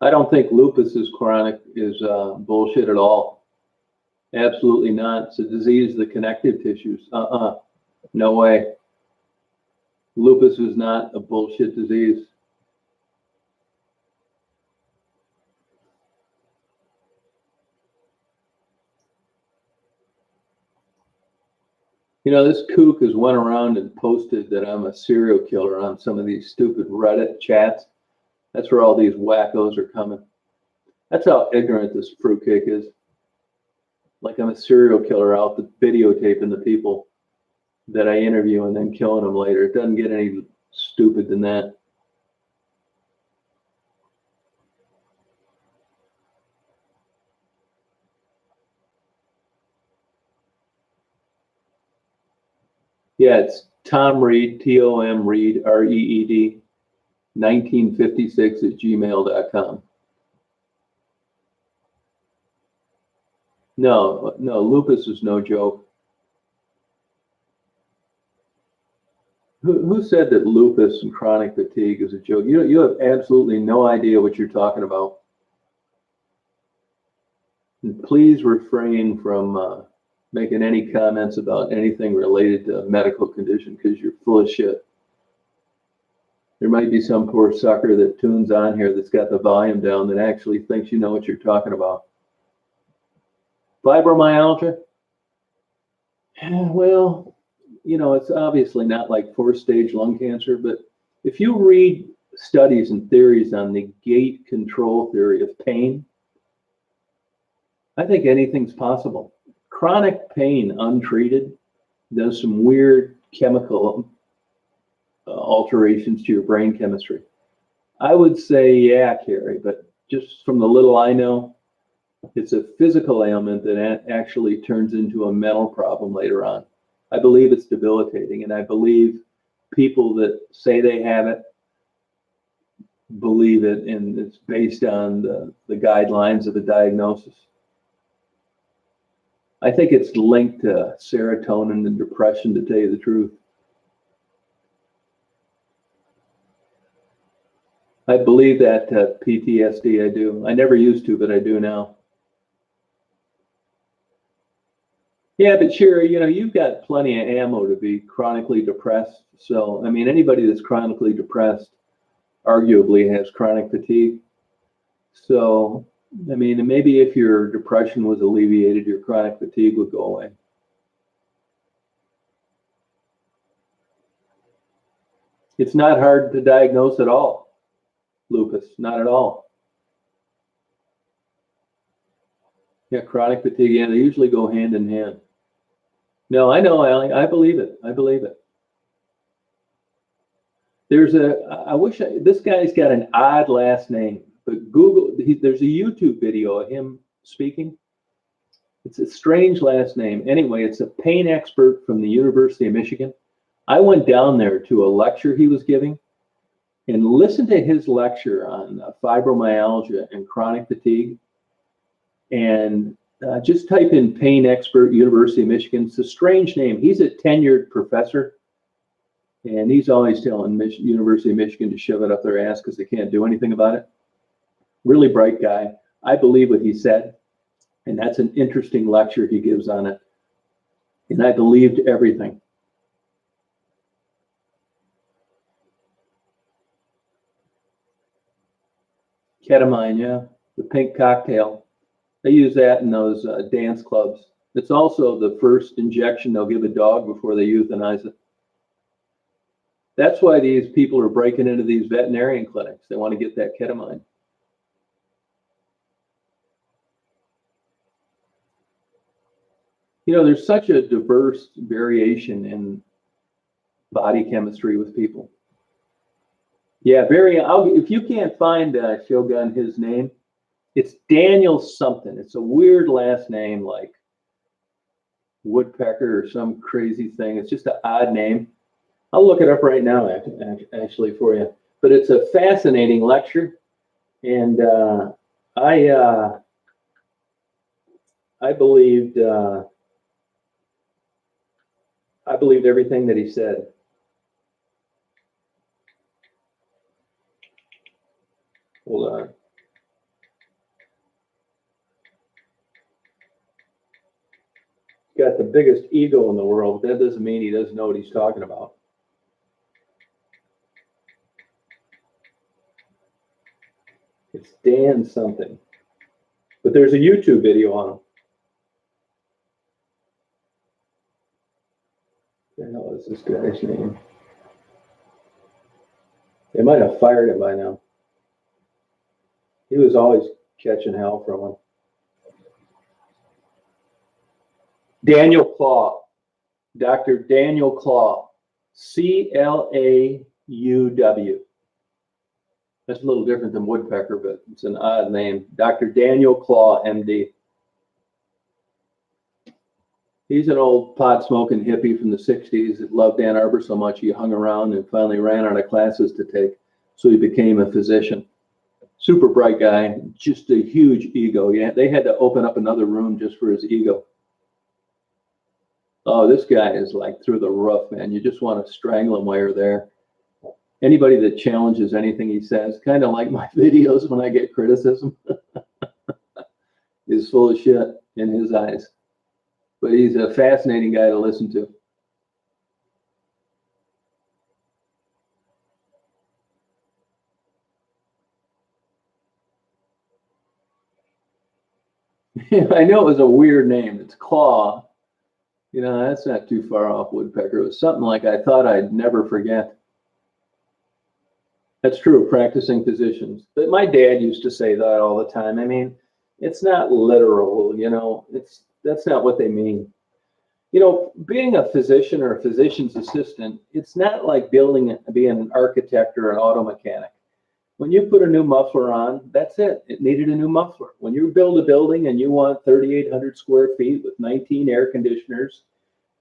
Speaker 1: I don't think lupus is chronic is bullshit at all. Absolutely not. It's a disease of the connective tissues. No way. Lupus is not a bullshit disease. You know, this kook has went around and posted that I'm a serial killer on some of these stupid Reddit chats. That's where all these wackos are coming. That's how ignorant this fruitcake is. Like I'm a serial killer out videotaping the people that I interview and then killing them later. It doesn't get any stupid than that. Yeah, it's Tom Reed, Tom Reed, Reed, 1956 at gmail.com. No, lupus is no joke. Who said that lupus and chronic fatigue is a joke? You have absolutely no idea what you're talking about. And please refrain from making any comments about anything related to a medical condition because you're full of shit. There might be some poor sucker that tunes on here that's got the volume down that actually thinks you know what you're talking about. Fibromyalgia? Well, you know, it's obviously not like 4th-stage lung cancer, but if you read studies and theories on the gate control theory of pain, I think anything's possible. Chronic pain untreated does some weird chemical alterations to your brain chemistry. I would say, yeah, Carrie, but just from the little I know, it's a physical ailment that actually turns into a mental problem later on. I believe it's debilitating, and I believe people that say they have it believe it, and it's based on the guidelines of a diagnosis. I think it's linked to serotonin and depression, to tell you the truth. I believe that PTSD, I do. I never used to, but I do now. Yeah, but sure, you've got plenty of ammo to be chronically depressed. So, I mean, anybody that's chronically depressed arguably has chronic fatigue. So, I mean, maybe if your depression was alleviated, your chronic fatigue would go away. It's not hard to diagnose at all, lupus, not at all. Yeah, chronic fatigue, yeah, they usually go hand in hand. No, I know, Allie, I believe it. I believe it. This guy's got an odd last name, but there's a YouTube video of him speaking. It's a strange last name. Anyway, it's a pain expert from the University of Michigan. I went down there to a lecture he was giving and listened to his lecture on fibromyalgia and chronic fatigue. And just type in pain expert, University of Michigan. It's a strange name. He's a tenured professor. And he's always telling University of Michigan to shove it up their ass because they can't do anything about it. Really bright guy. I believe what he said. And that's an interesting lecture he gives on it. And I believed everything. Ketamine, yeah. The pink cocktail. They use that in those dance clubs. It's also the first injection they'll give a dog before they euthanize it. That's why these people are breaking into these veterinarian clinics. They want to get that ketamine. There's such a diverse variation in body chemistry with people. Yeah, if you can't find Shogun, his name, it's Daniel something. It's a weird last name like Woodpecker or some crazy thing. It's just an odd name. I'll look it up right now, actually, for you. But it's a fascinating lecture, and I believed everything that he said. Hold on. He's got the biggest ego in the world. That doesn't mean he doesn't know what he's talking about. It's Dan something. But there's a YouTube video on him. What the hell is this guy's name? They might have fired him by now. He was always catching hell from him. Daniel Klaw. Dr. Daniel Klaw. Clauw. That's a little different than Woodpecker, but it's an odd name. Dr. Daniel Klaw, MD. He's an old pot-smoking hippie from the 60s that loved Ann Arbor so much he hung around and finally ran out of classes to take, so he became a physician. Super bright guy, just a huge ego. Yeah, they had to open up another room just for his ego. Oh, this guy is like through the roof, man. You just want to strangle him while you're there. Anybody that challenges anything he says, kind of like my videos when I get criticism, is full of shit in his eyes. But he's a fascinating guy to listen to. I know it was a weird name. It's Klaw. That's not too far off Woodpecker. It was something like I thought I'd never forget. That's true of practicing physicians. But my dad used to say that all the time. I mean, it's not literal, that's not what they mean. Being a physician or a physician's assistant, it's not like being an architect or an auto mechanic. When you put a new muffler on, that's it. It needed a new muffler. When you build a building and you want 3,800 square feet with 19 air conditioners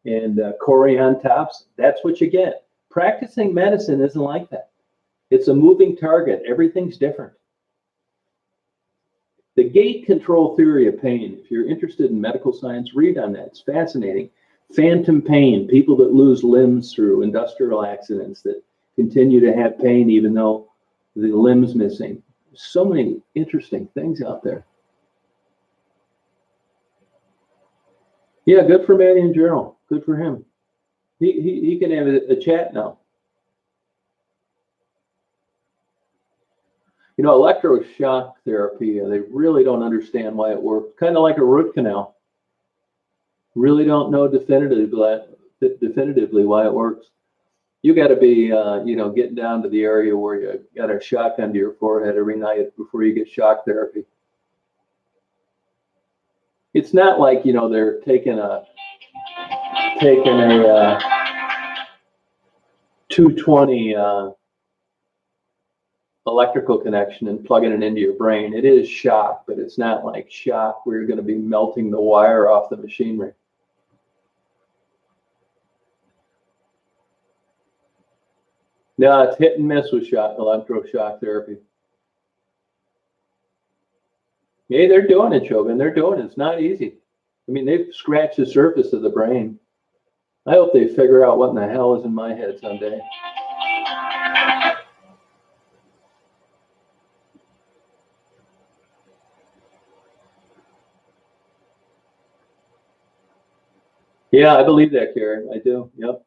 Speaker 1: and Corian tops, that's what you get. Practicing medicine isn't like that. It's a moving target. Everything's different. The gate control theory of pain. If you're interested in medical science, read on that. It's fascinating. Phantom pain, people that lose limbs through industrial accidents that continue to have pain even though the limb's missing. So many interesting things out there. Yeah, good for Manny and Gerald. Good for him. He can have a chat now. You know, electroshock therapy, they really don't understand why it works. Kind of like a root canal. Really don't know definitively why it works. You got to be, getting down to the area where you got a shock under your forehead every night before you get shock therapy. It's not like, they're taking a 220 electrical connection and plugging it into your brain. It is shock, but it's not like shock where you're going to be melting the wire off the machinery. No, it's hit and miss with electroshock therapy. Yeah, they're doing it, Shogun. They're doing it. It's not easy. I mean, they've scratched the surface of the brain. I hope they figure out what in the hell is in my head someday. Yeah, I believe that, Karen. I do. Yep.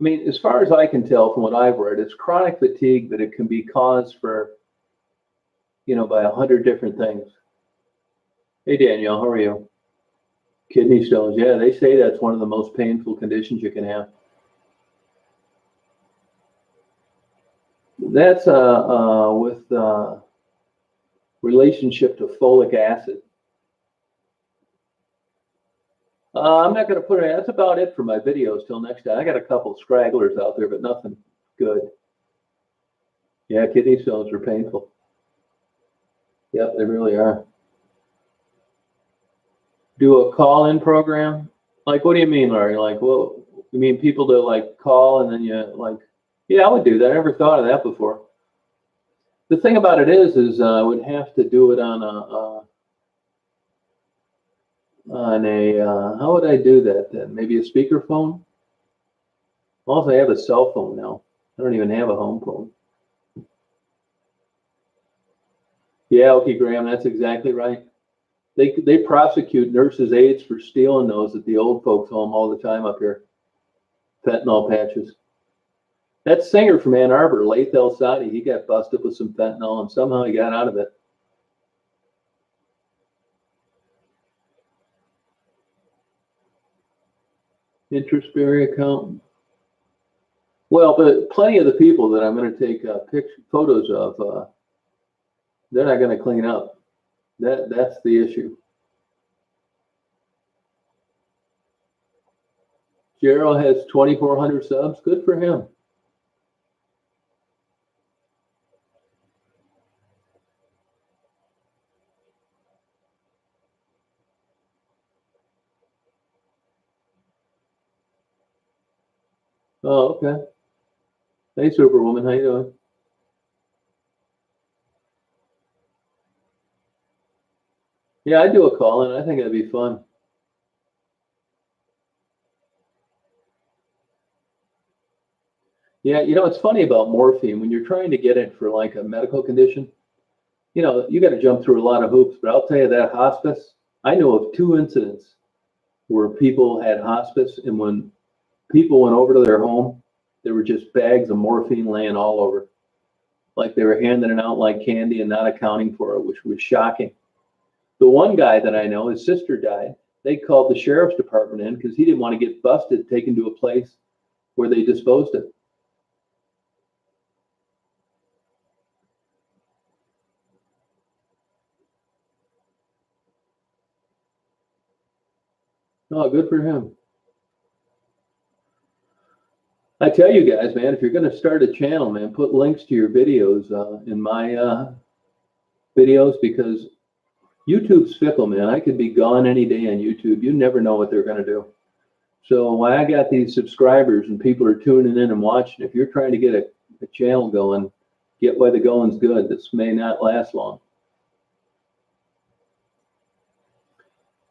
Speaker 1: I mean, as far as I can tell from what I've read, it's chronic fatigue that it can be caused for, by 100 different things. Hey, Danielle, how are you? Kidney stones. Yeah, they say that's one of the most painful conditions you can have. That's with relationship to folic acid. I'm not going to put it. That's about it for my videos till next time. I got a couple scragglers out there, but nothing good. Yeah, kidney stones are painful. Yep, they really are. Do a call-in program? Like, what do you mean, Larry? Like, well, you mean people to like call and then you like? Yeah, I would do that. I never thought of that before. The thing about it is I would have to do it on a how would I do that then? Maybe a speakerphone? Also, I have a cell phone now. I don't even have a home phone. Yeah, okay, Graham, that's exactly right. They prosecute nurses' aides for stealing those at the old folks' home all the time up here. Fentanyl patches. That singer from Ann Arbor, Laith El-Sadi, he got busted with some fentanyl and somehow he got out of it. Interest-bearing account. Well, but plenty of the people that I'm going to take photos of, they're not going to clean up. That's the issue. Gerald has 2,400 subs. Good for him. Oh, okay. Hey, Superwoman, how you doing? Yeah, I'd do a call in. I think it'd be fun. Yeah, it's funny about morphine. When you're trying to get it for like a medical condition, you got to jump through a lot of hoops. But I'll tell you that hospice, I know of 2 incidents where people had hospice, and when people went over to their home, there were just bags of morphine laying all over. Like they were handing it out like candy and not accounting for it, which was shocking. The one guy that I know, his sister died. They called the sheriff's department in because he didn't want to get busted, taken to a place where they disposed it. Oh, good for him. I tell you guys, man, if you're going to start a channel, man, put links to your videos in my videos, because YouTube's fickle, man. I could be gone any day on YouTube. You never know what they're going to do. So why I got these subscribers and people are tuning in and watching, if you're trying to get a channel going, get why the going's good. This may not last long.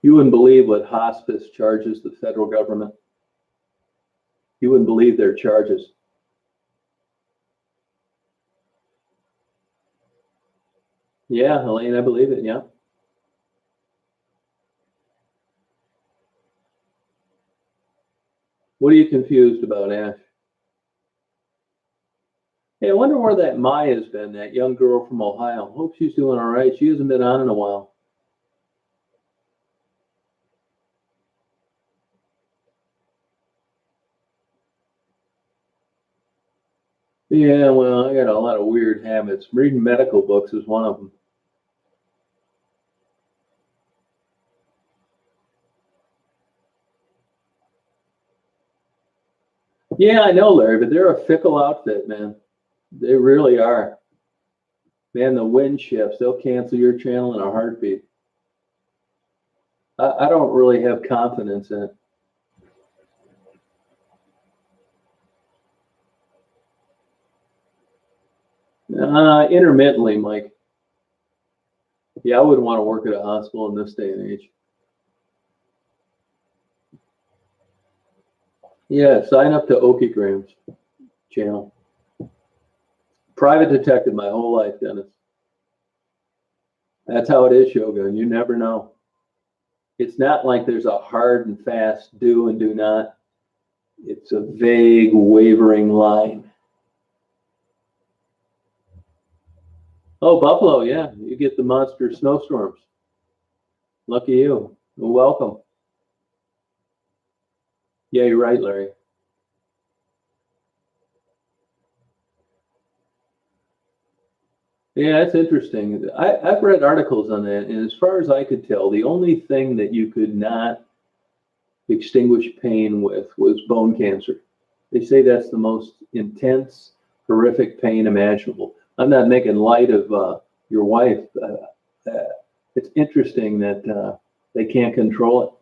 Speaker 1: You wouldn't believe what hospice charges the federal government. You wouldn't believe their charges. Yeah, Elaine, I believe it. Yeah. What are you confused about, Ash? Hey, I wonder where that Maya's been, that young girl from Ohio. Hope she's doing all right. She hasn't been on in a while. Yeah, well, I got a lot of weird habits. Reading medical books is one of them. Yeah, I know, Larry, but they're a fickle outfit, man. They really are. Man, the wind shifts, they'll cancel your channel in a heartbeat. I don't really have confidence in it. Intermittently, Mike. Yeah, I wouldn't want to work at a hospital in this day and age. Yeah, sign up to Okigram's channel. Private detective my whole life, Dennis. That's how it is, Shogun. You never know. It's not like there's a hard and fast do and do not. It's a vague, wavering line. Oh, Buffalo, yeah. You get the monster snowstorms. Lucky you. Well, welcome. Yeah, you're right, Larry. Yeah, that's interesting. I've read articles on that, and as far as I could tell, the only thing that you could not extinguish pain with was bone cancer. They say that's the most intense, horrific pain imaginable. I'm not making light of your wife. It's interesting that they can't control it.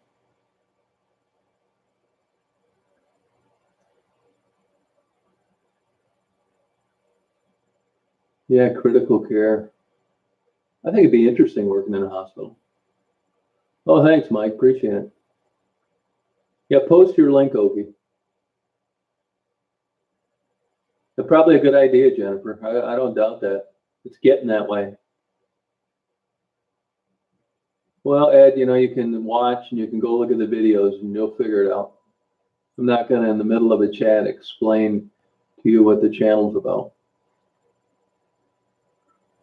Speaker 1: Yeah, critical care. I think it'd be interesting working in a hospital. Oh, thanks, Mike. Appreciate it. Yeah, post your link, Oki. That's probably a good idea, Jennifer. I don't doubt that. It's getting that way. Well, Ed, you can watch and you can go look at the videos and you'll figure it out. I'm not going to, in the middle of a chat, explain to you what the channel's about.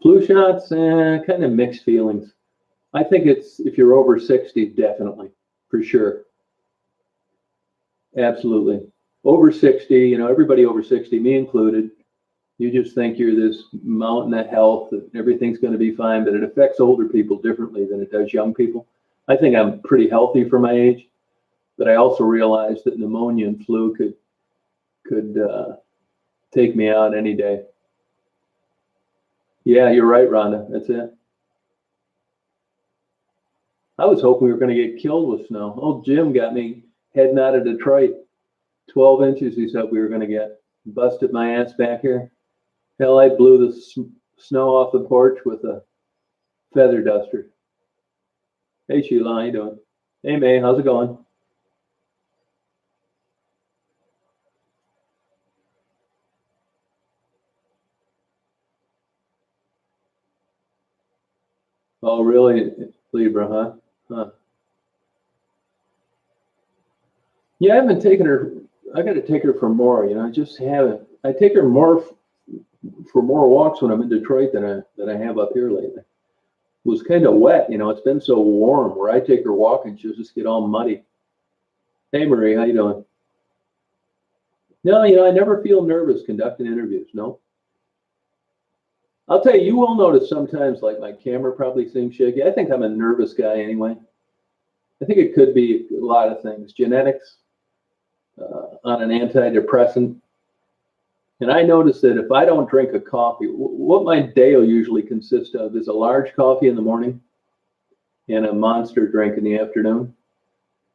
Speaker 1: Flu shots, kind of mixed feelings. I think it's, if you're over 60, definitely, for sure. Absolutely. Over 60, everybody over 60, me included, you just think you're this mountain of health, that everything's going to be fine, but it affects older people differently than it does young people. I think I'm pretty healthy for my age, but I also realize that pneumonia and flu could take me out any day. Yeah, you're right, Rhonda. That's it. I was hoping we were going to get killed with snow. Old Jim got me heading out of Detroit. 12 inches he said we were going to get. Busted my ass back here. Hell, I blew the snow off the porch with a feather duster. Hey, Sheila, how you doing? Hey, May, how's it going? Oh, really, Libra, huh? Huh. Yeah, I haven't taken her. I got to take her for more. I just haven't. I take her more for more walks when I'm in Detroit than I have up here lately. It was kind of wet. It's been so warm. Where I take her walking, she'll just get all muddy. Hey, Marie, how you doing? No, I never feel nervous conducting interviews. No. I'll tell you, you will notice sometimes, like my camera probably seems shaky. I think I'm a nervous guy anyway. I think it could be a lot of things. Genetics, on an antidepressant. And I notice that if I don't drink a coffee, what my day will usually consist of is a large coffee in the morning and a monster drink in the afternoon.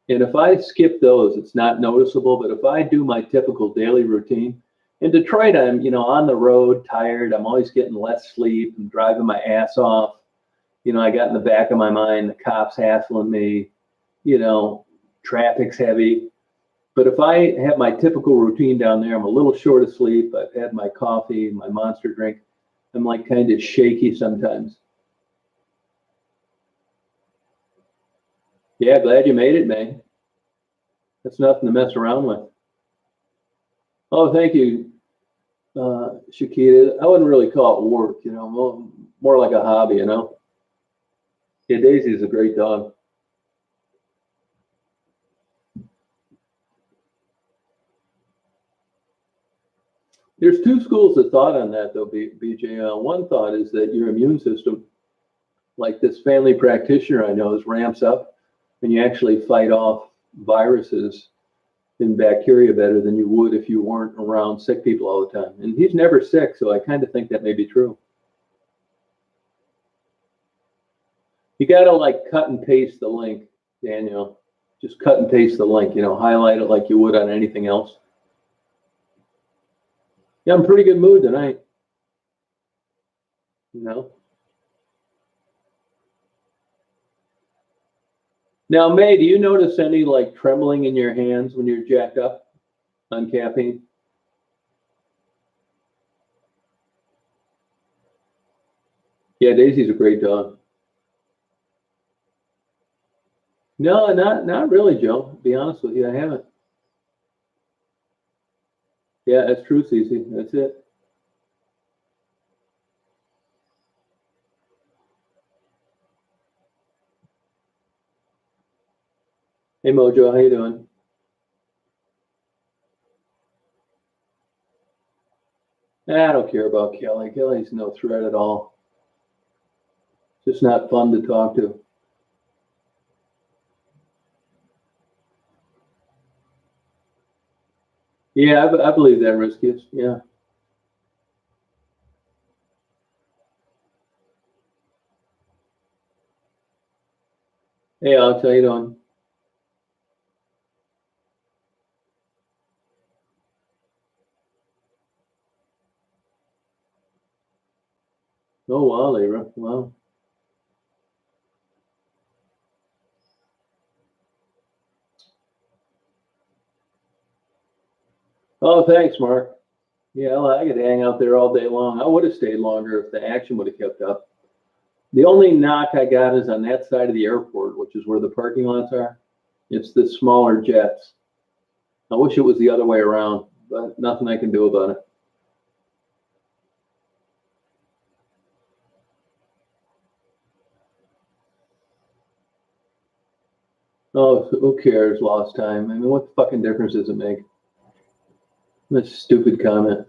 Speaker 1: And if I skip those, it's not noticeable. But if I do my typical daily routine, in Detroit, I'm, on the road, tired. I'm always getting less sleep. I'm driving my ass off. I got in the back of my mind, the cops hassling me. you know, traffic's heavy. But if I have my typical routine down there, I'm a little short of sleep. I've had my coffee, my Monster drink. I'm like kind of shaky sometimes. Yeah, glad you made it, man. That's nothing to mess around with. Oh, thank you, Shakita. I wouldn't really call it work, you know, more like a hobby, you know. Yeah, Daisy's a great dog. There's two schools of thought on that, though, BJ. One thought is that your immune system, like this family practitioner I know, is ramps up, and you actually fight off viruses and bacteria better than you would if you weren't around sick people all the time. And he's never sick, so I kind of think that may be true. You got to like cut and paste the link, Daniel. Just cut and paste the link, you know, highlight it like you would on anything else. Yeah, I'm in pretty good mood tonight. You know. Now, May, do you notice any like trembling in your hands when you're jacked up on caffeine? Yeah, Daisy's a great dog. No, not really, Joe. To be honest with you, I haven't. Yeah, that's true, Cece. That's it. Hey, Mojo, how you doing? I don't care about Kelly. Kelly's no threat at all. Just not fun to talk to. Yeah, I believe that, Riskiest. Yeah. Hey, Alex, how you doing? Oh, wow, Lyra. Wow. Oh, thanks, Mark. Yeah, well, I could hang out there all day long. I would have stayed longer if the action would have kept up. The only knock I got is on that side of the airport, which is where the parking lots are. It's the smaller jets. I wish it was the other way around, but nothing I can do about it. Oh, who cares? Lost time. I mean, what fucking difference does it make? That's a stupid comment.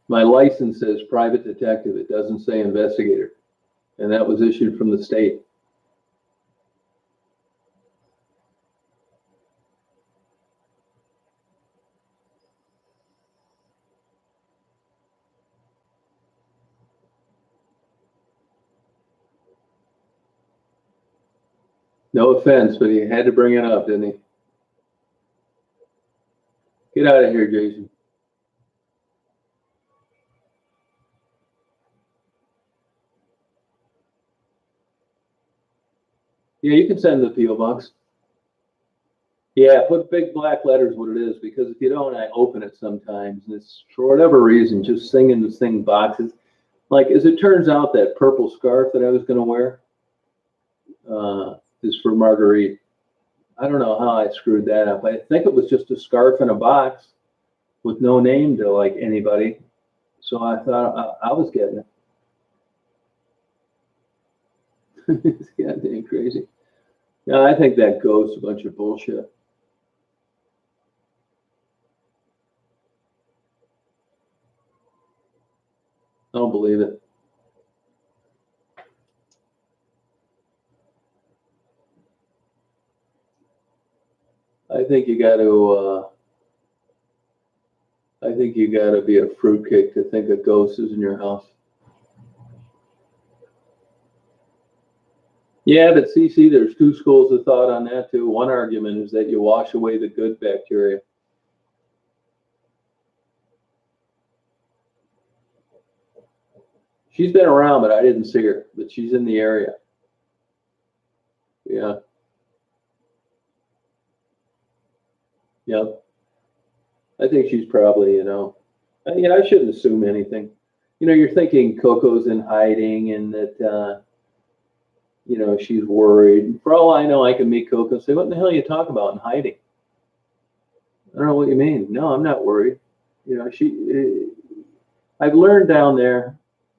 Speaker 1: My license says private detective. It doesn't say investigator. And that was issued from the state. No offense, but he had to bring it up, didn't he? Get out of here, Jason. Yeah, you can send the P.O. box. Yeah, put big black letters what it is, because if you don't, I open it sometimes. And it's for whatever reason, just singing this thing boxes. Like, as it turns out, that purple scarf that I was going to wear is for Marguerite. I don't know how I screwed that up. I think it was just a scarf in a box with no name to like anybody. So I thought I was getting it. It's goddamn crazy. No, I think that ghost's a bunch of bullshit. I don't believe it. I think you got to. I think you got to be a fruitcake to think a ghost is in your house. Yeah, but CC, there's two schools of thought on that too. One argument is that you wash away the good bacteria. She's been around, but I didn't see her. But she's in the area. Yeah. Yep. I think she's probably, I shouldn't assume anything. You're thinking Coco's in hiding and that, she's worried. For all I know, I can meet Coco and say, what in the hell are you talking about in hiding? I don't know what you mean. No, I'm not worried. I've learned down there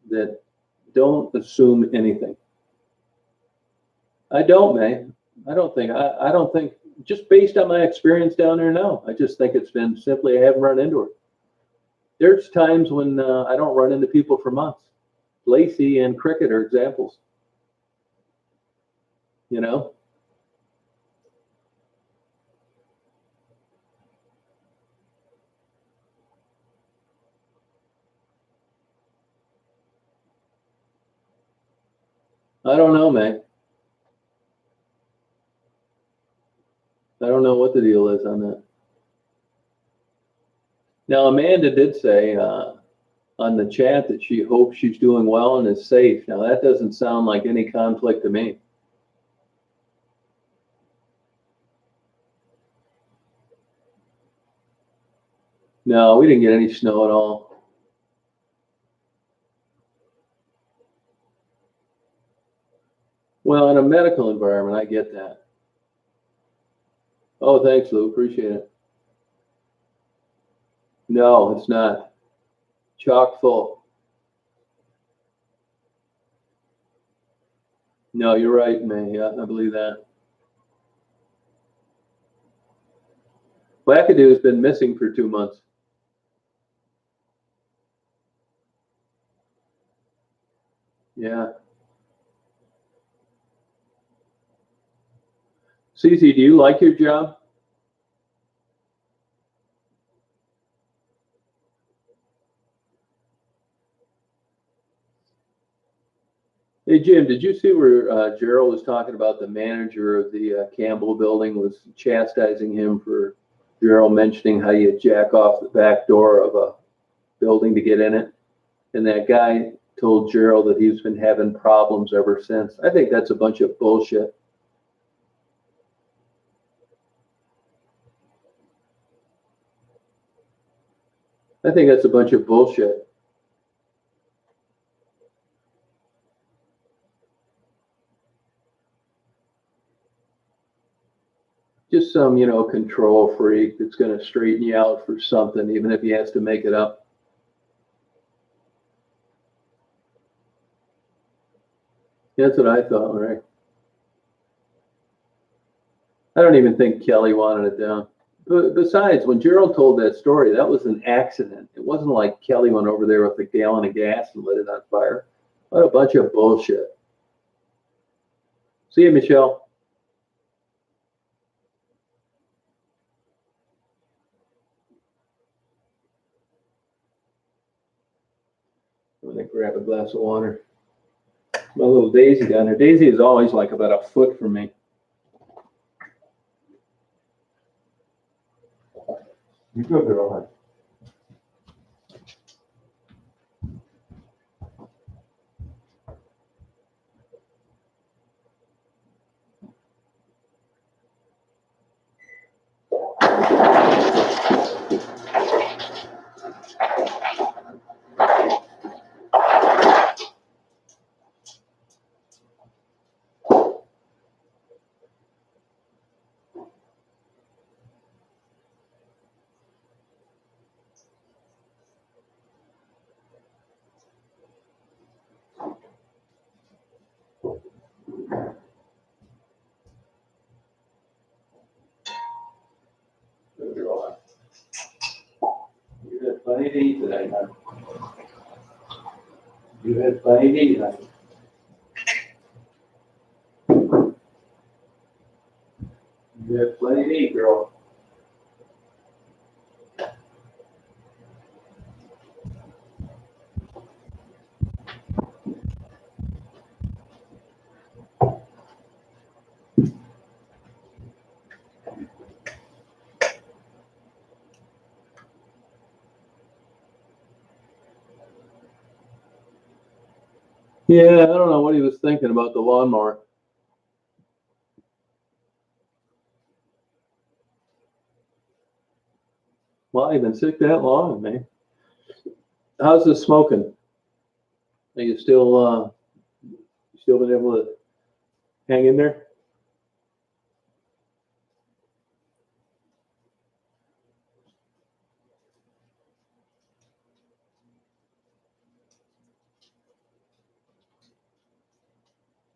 Speaker 1: that don't assume anything. I don't, man. I don't think, just based on my experience down there now, I just think it's been simply I haven't run into her. There's times when I don't run into people for months. Lacey and Cricket are examples. You know, I don't know, man. I don't know what the deal is on that. Now, Amanda did say on the chat that she hopes she's doing well and is safe. Now, that doesn't sound like any conflict to me. No, we didn't get any snow at all. Well, in a medical environment, I get that. Oh, thanks, Lou. Appreciate it. No, it's not. Chock full. No, you're right, May. Yeah, I believe that. Wackadoo's been missing for 2 months. Yeah. Cece, do you like your job? Hey, Jim, did you see where Gerald was talking about the manager of the Campbell building was chastising him for Gerald mentioning how you jack off the back door of a building to get in it? And that guy told Gerald that he's been having problems ever since. I think that's a bunch of bullshit. I think that's a bunch of bullshit. Just some, control freak that's going to straighten you out for something, even if he has to make it up. That's what I thought, right? I don't even think Kelly wanted it down. But besides, when Gerald told that story, that was an accident. It wasn't like Kelly went over there with a gallon of gas and lit it on fire. What a bunch of bullshit. See you, Michelle. I'm gonna grab a glass of water. My little Daisy down there. Daisy is always like about a foot from me.
Speaker 2: You good, girl? Good girl. You had plenty to eat today, huh? You had plenty to eat, huh? You had plenty to eat, girl.
Speaker 1: Yeah, I don't know what he was thinking about the lawnmower. Well, you've been sick that long, man. How's the smoking? Are you still been able to hang in there?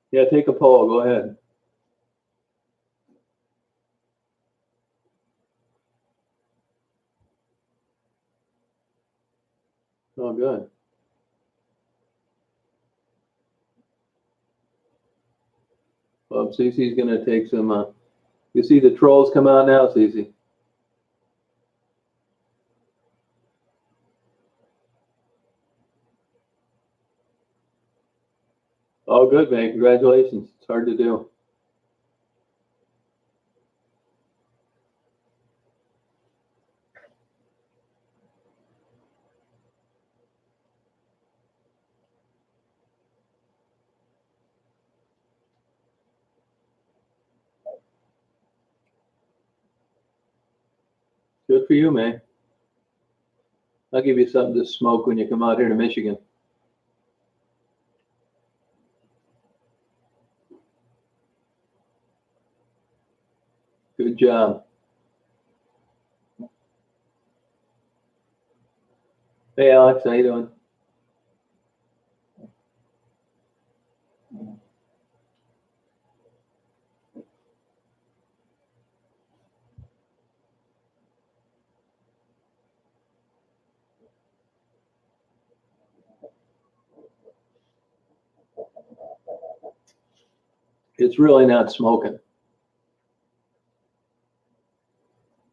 Speaker 1: Yeah, take a poll. Go ahead. Oh, good. Well, Cece's gonna take some. You see the trolls come out now, Cece. Oh, good, man. Congratulations. It's hard to do. Good for you, man. I'll give you something to smoke when you come out here to Michigan. Good job. Hey, Alex, how you doing? It's really not smoking.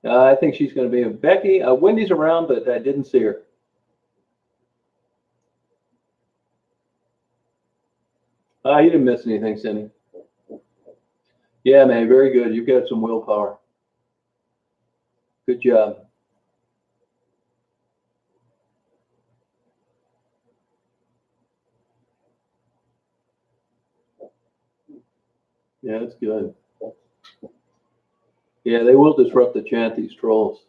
Speaker 1: I think she's going to be Becky. Wendy's around, but I didn't see her. You didn't miss anything, Cindy. Yeah, man, very good. You've got some willpower. Good job. Yeah, that's good. Yeah, they will disrupt the chant, these trolls.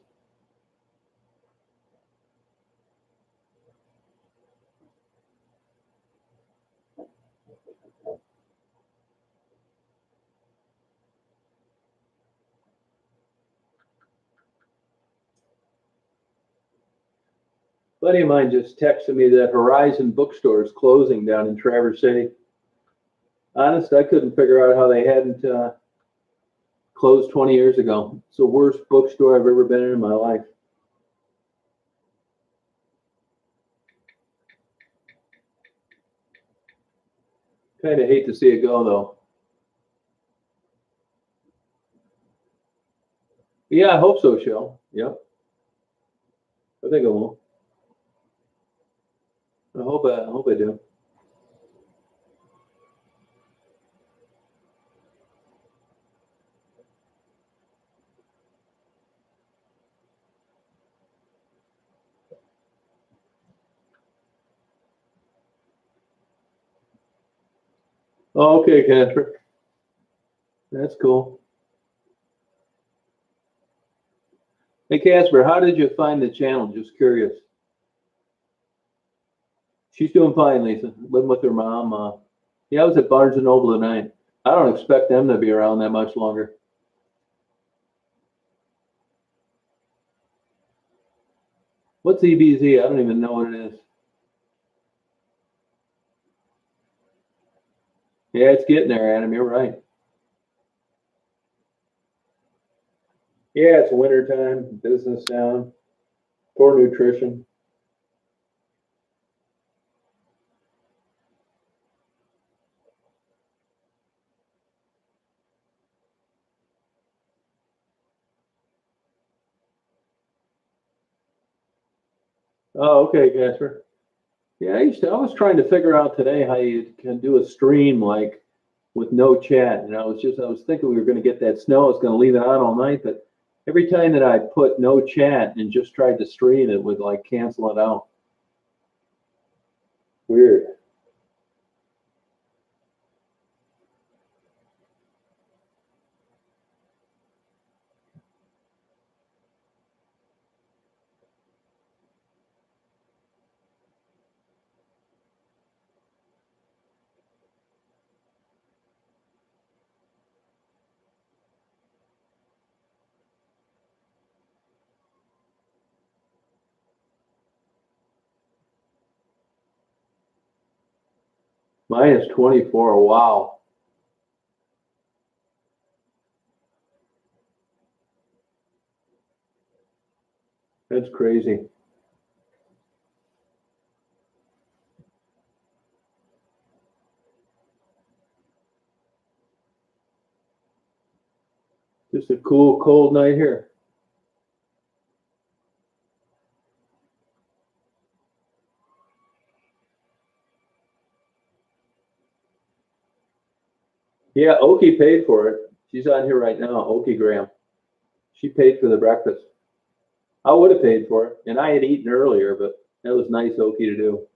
Speaker 1: A buddy of mine just texted me that Horizon Bookstore is closing down in Traverse City. Honest, I couldn't figure out how they hadn't closed 20 years ago. It's the worst bookstore I've ever been in my life. Kind of hate to see it go, though. Yeah, I hope so, Shell. Yep. I think I will. I hope I do. Oh, okay, Casper. That's cool. Hey, Casper, how did you find the channel? Just curious. She's doing fine, Lisa. Living with her mom. Yeah, I was at Barnes and Noble tonight. I don't expect them to be around that much longer. What's EBZ? I don't even know what it is. Yeah, it's getting there, Adam. You're right. Yeah, it's winter time, business down, poor nutrition. Oh, okay, Casper. Yeah, I was trying to figure out today how you can do a stream like with no chat. And I was thinking we were going to get that snow. I was going to leave it on all night, but every time that I put no chat and just tried to stream, it would like cancel it out. Weird. Mine is 24. Wow. That's crazy. Just a cool, cold night here. Yeah, Oki paid for it. She's on here right now, Oki Graham. She paid for the breakfast. I would have paid for it, and I had eaten earlier, but that was nice Oki to do.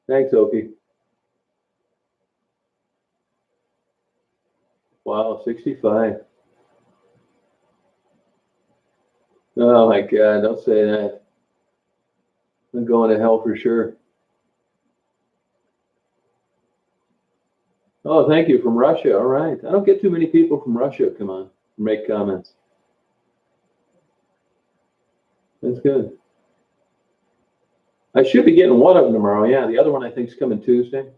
Speaker 1: Thanks, Oki. Wow, 65. Oh my God, don't say that. I'm going to hell for sure. Oh, thank you from Russia. All right. I don't get too many people from Russia come on, make comments. That's good. I should be getting one of them tomorrow. Yeah, the other one I think is coming Tuesday.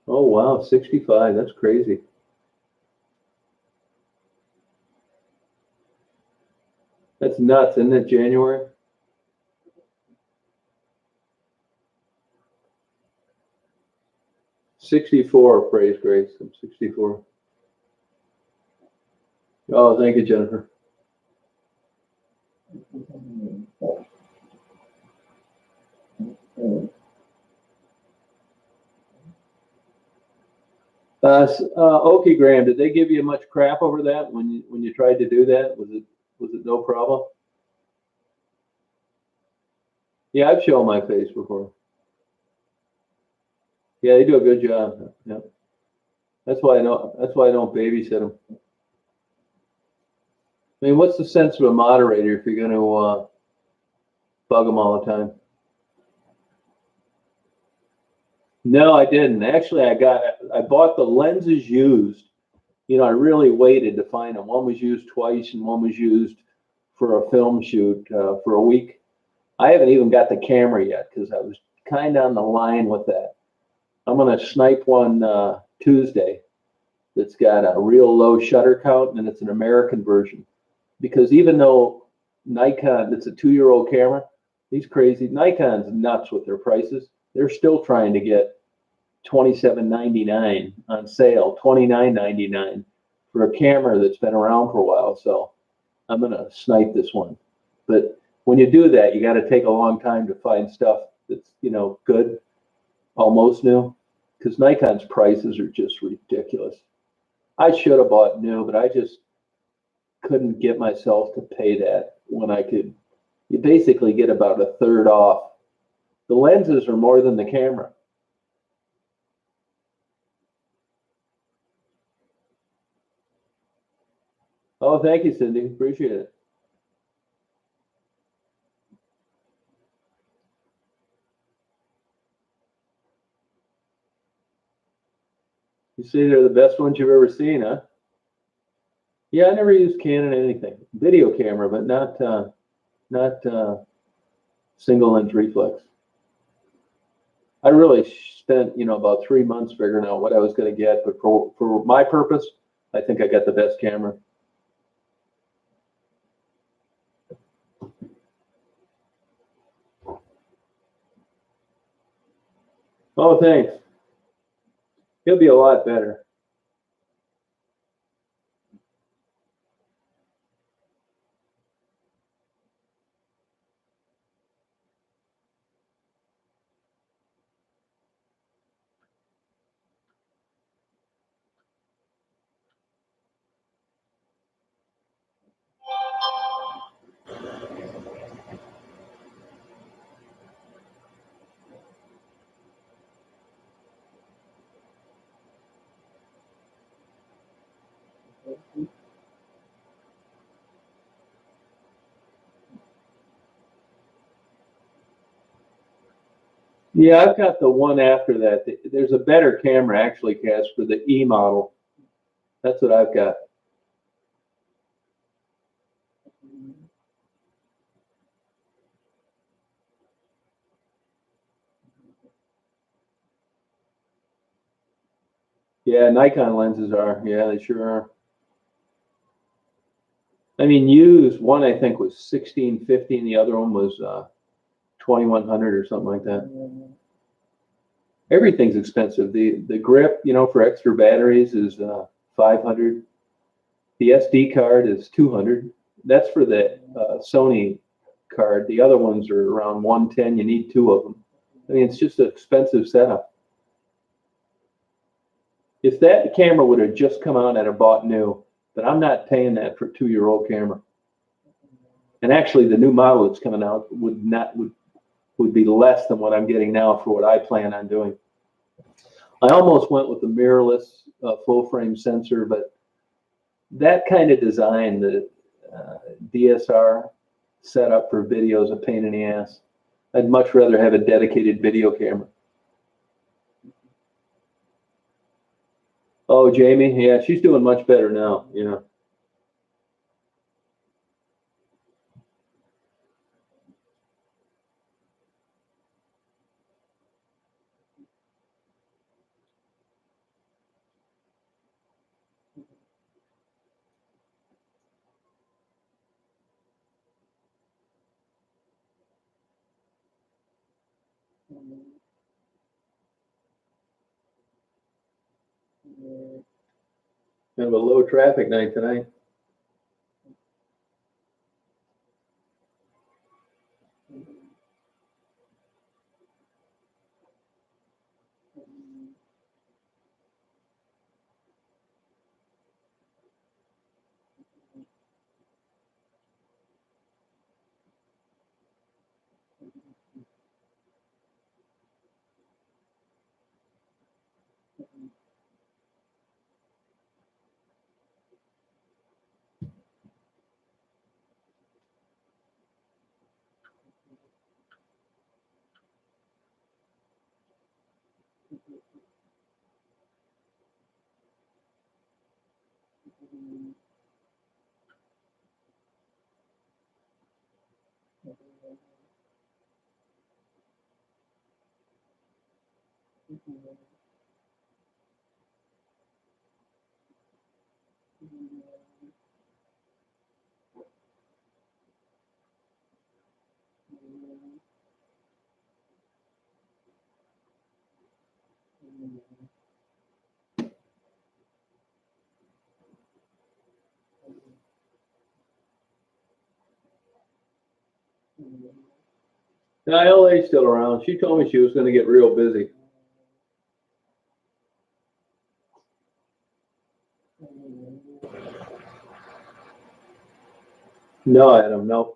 Speaker 1: Oh wow, 65. That's crazy. That's nuts, isn't it? January. 64. Praise grace. I'm 64. Oh, thank you, Jennifer. Oki Graham, did they give you much crap over that when you tried to do that? Was it no problem? Yeah, I've shown my face before. Yeah, they do a good job. Yeah, that's why I know. That's why I don't babysit them. I mean, what's the sense of a moderator if you're going to bug them all the time? No, I didn't. Actually, I bought the lenses used. You know, I really waited to find them. One was used twice, and one was used for a film shoot for a week. I haven't even got the camera yet because I was kind of on the line with that. I'm going to snipe one Tuesday that's got a real low shutter count, and it's an American version. Because even though Nikon, it's a 2-year-old camera, these crazy Nikon's nuts with their prices. They're still trying to get $27.99 on sale, $29.99 for a camera that's been around for a while. So I'm gonna snipe this one. But when you do that, you got to take a long time to find stuff that's good, almost new, because Nikon's prices are just ridiculous. I should have bought new, but I just couldn't get myself to pay that when I could. You basically get about a third off. The lenses are more than the camera. Oh, thank you, Cindy. Appreciate it. You say they're the best ones you've ever seen, huh? Yeah, I never used Canon anything. Video camera, but not single lens reflex. I really spent about 3 months figuring out what I was going to get, but for my purpose, I think I got the best camera. Oh, thanks. He'll be a lot better. Yeah, I've got the one after that. There's a better camera actually, Casper, the E model. That's what I've got. Yeah, Nikon lenses are. Yeah, they sure are. I mean, used one I think was 1650, and the other one was 2100 or something like that. Everything's expensive. The grip, for extra batteries is 500. The SD card is 200. That's for the Sony card. The other ones are around 110. You need two of them. I mean, it's just an expensive setup. If that camera would have just come out and I bought new, but I'm not paying that for a 2-year-old camera. And actually, the new model that's coming out would be less than what I'm getting now for what I plan on doing. I almost went with the mirrorless full frame sensor, but that kind of design, the DSR setup for video is a pain in the ass. I'd much rather have a dedicated video camera. Oh, Jamie, yeah, she's doing much better now. Yeah. Kind of a low traffic night tonight. Now, LA's still around. She told me she was going to get real busy. No, Adam, no.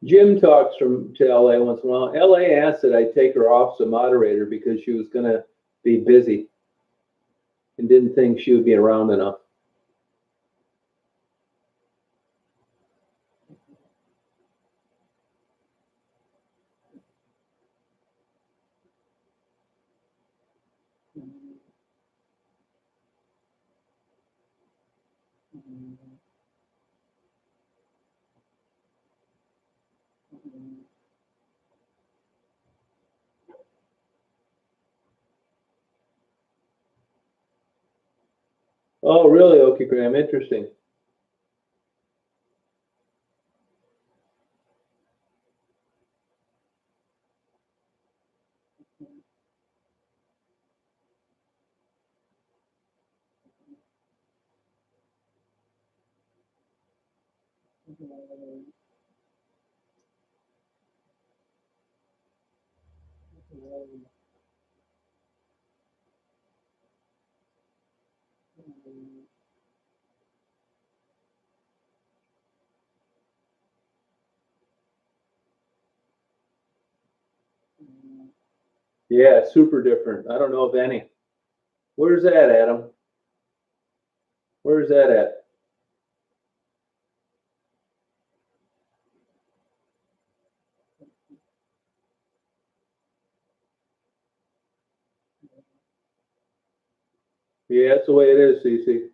Speaker 1: Jim talks to LA once in a while. LA asked that I take her off as a moderator because she was going to be busy and didn't think she would be around enough. Oh, really? Okay, Graham. Interesting. Yeah, super different. I don't know of any. Where's that, Adam? Where's that at? Yeah, that's the way it is, Cece.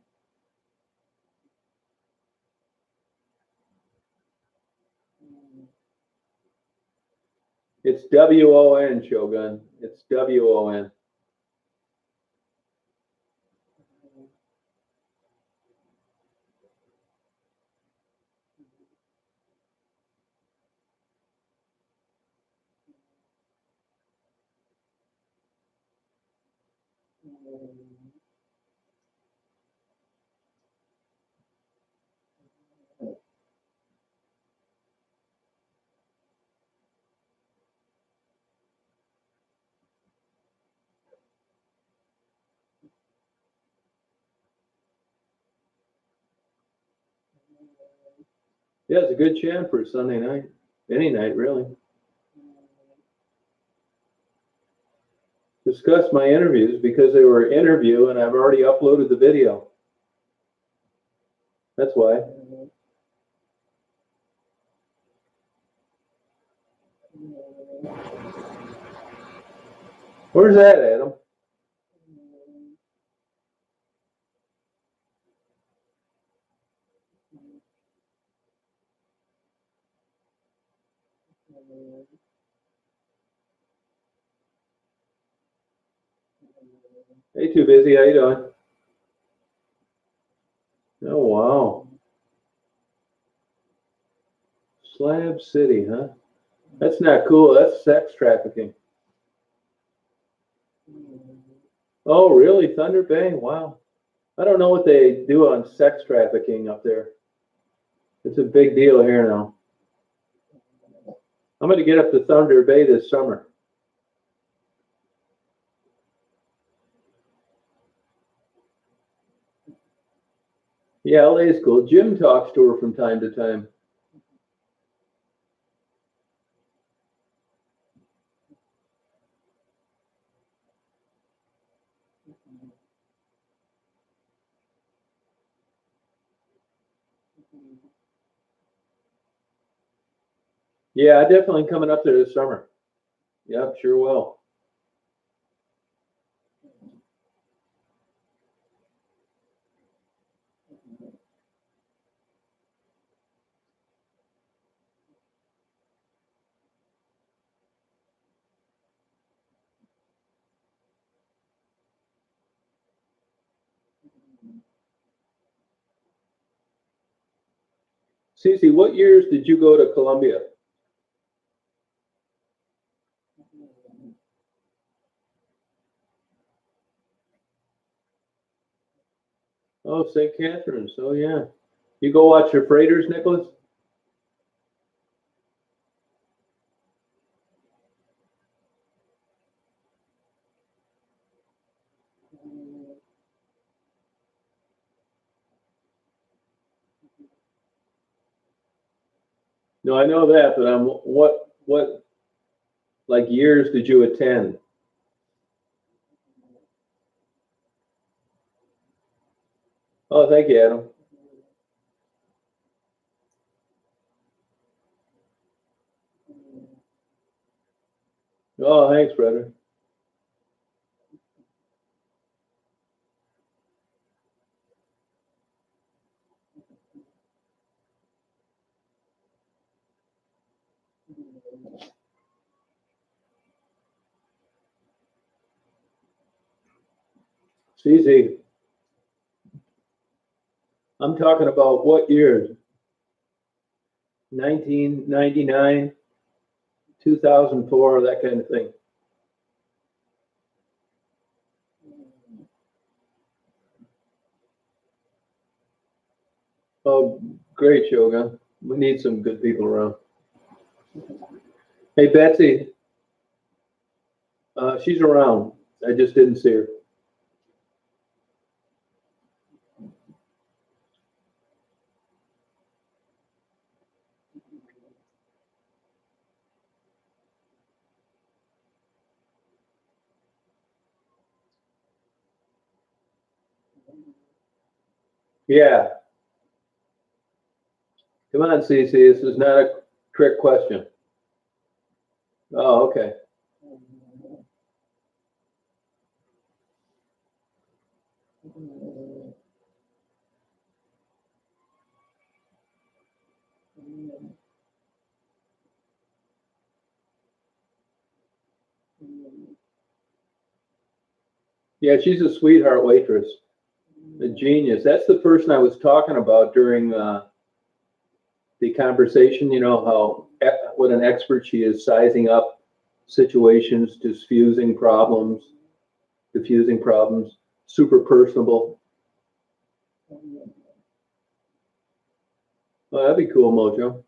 Speaker 1: It's WON, Shogun. It's WON. Yeah, it's a good chant for a Sunday night. Any night, really. Discuss my interviews because they were interview and I've already uploaded the video. That's why. Where's that, Adam? Hey, too busy. How you doing? Oh, wow. Slab City, huh? That's not cool. That's sex trafficking. Oh, really? Thunder Bay? Wow. I don't know what they do on sex trafficking up there. It's a big deal here now. I'm going to get up to Thunder Bay this summer. Yeah, LA is cool. Jim talks to her from time to time. Yeah, definitely coming up there this summer. Yep, sure will. Cece, what years did you go to Columbia? Oh, St. Catharines. Oh, yeah. You go watch your freighters, Nicholas? No, I know that, but what like years did you attend? Oh, thank you, Adam. Oh, thanks, brother. Cece, I'm talking about what years? 1999, 2004, that kind of thing. Oh, great, Shogun. We need some good people around. Hey, Betsy, she's around. I just didn't see her. Yeah. Come on, Cece, this is not a trick question. Oh, okay. Yeah, she's a sweetheart waitress, a genius. That's the person I was talking about during the conversation. You know how what an expert she is sizing up situations, diffusing problems, super personable. Oh, that'd be cool, Mojo.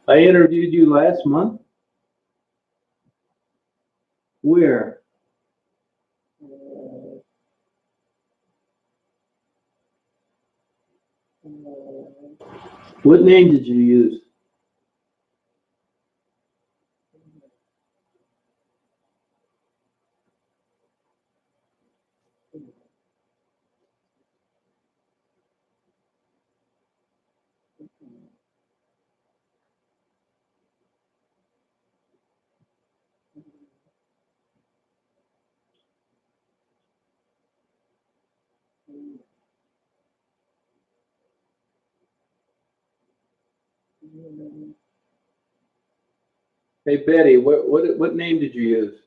Speaker 1: I interviewed you last month. Where? What name did you use? Hey Betty, what name did you use?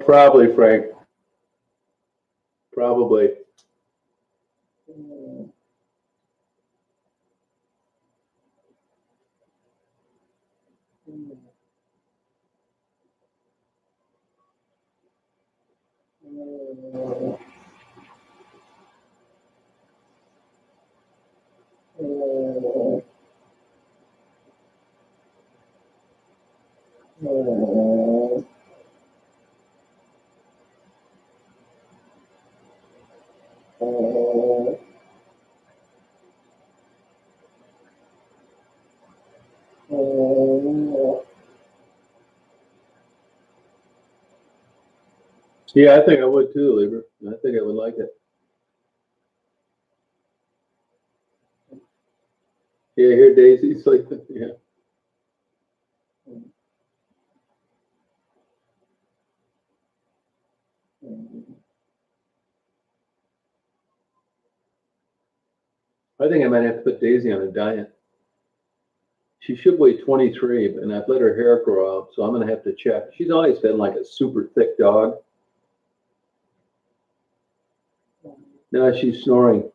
Speaker 1: Probably Frank. Probably. Yeah, I think I would too, Lieber. I think I would like it. Yeah, here Daisy's like, yeah. I think I might have to put Daisy on a diet. She should weigh 23, and I've let her hair grow out, so I'm gonna have to check. She's always been like a super thick dog. Now she's snoring.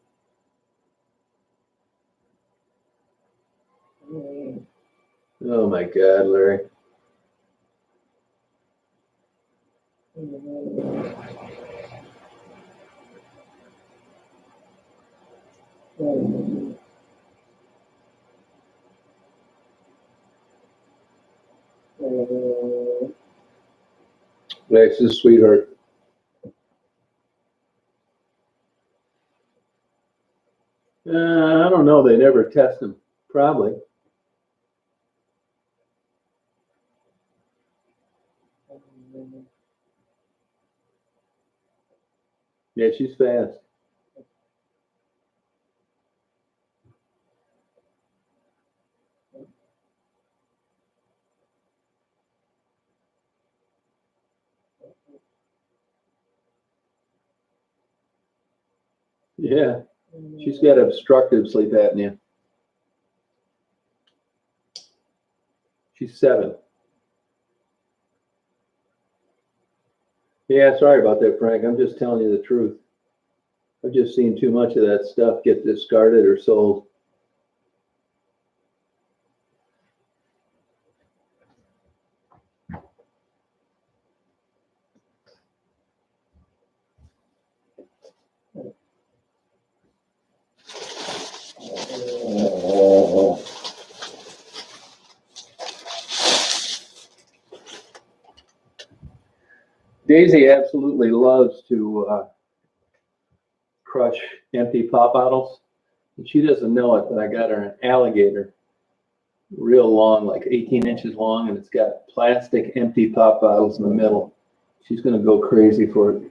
Speaker 1: Oh my God, Larry. Lex is a sweetheart. I don't know. They never test him. Probably. Yeah, she's fast. Yeah, she's got obstructive sleep apnea. She's 7. Yeah, sorry about that, Frank. I'm just telling you the truth. I've just seen too much of that stuff get discarded or sold. Daisy absolutely loves to crush empty pop bottles. And she doesn't know it, but I got her an alligator, real long, like 18 inches long, and it's got plastic empty pop bottles in the middle. She's gonna go crazy for it.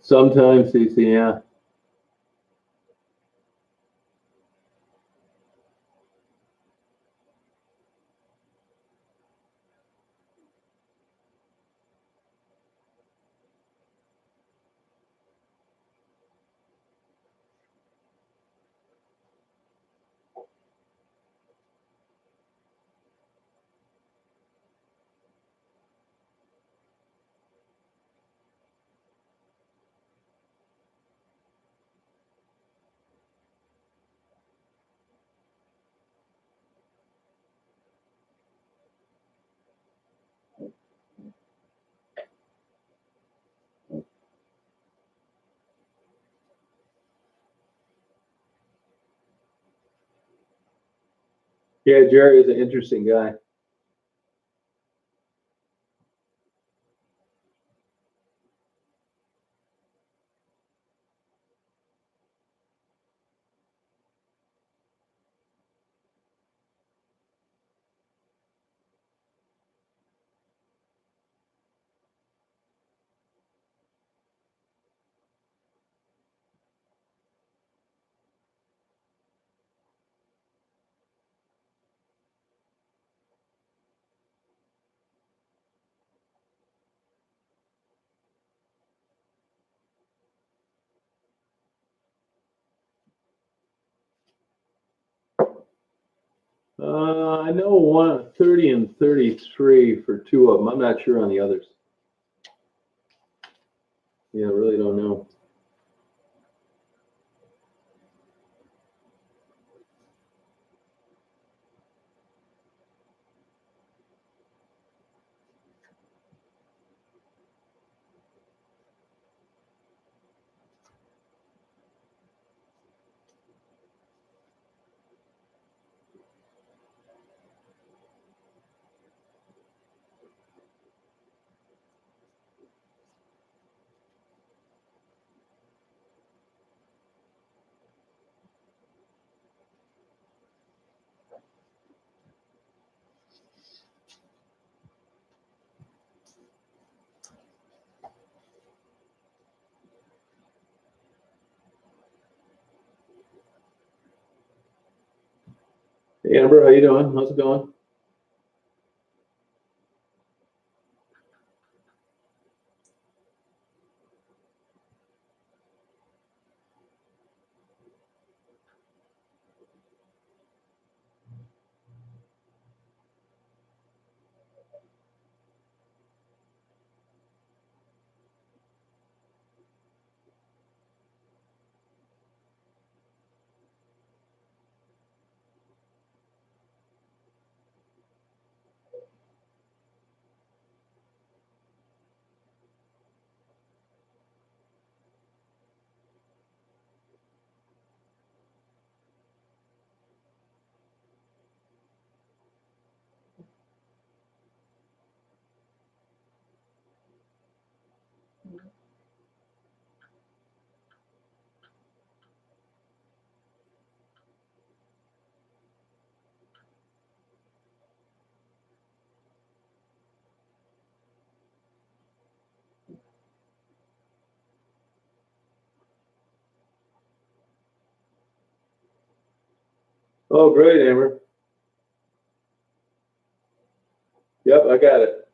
Speaker 1: Sometimes, Cece, yeah. Yeah, Jerry is an interesting guy. I know one 30 and 33 for two of them. I'm not sure on the others. Yeah, I really don't know. Hey, Amber, how you doing? How's it going? Oh, great, Amber. Yep, I got it.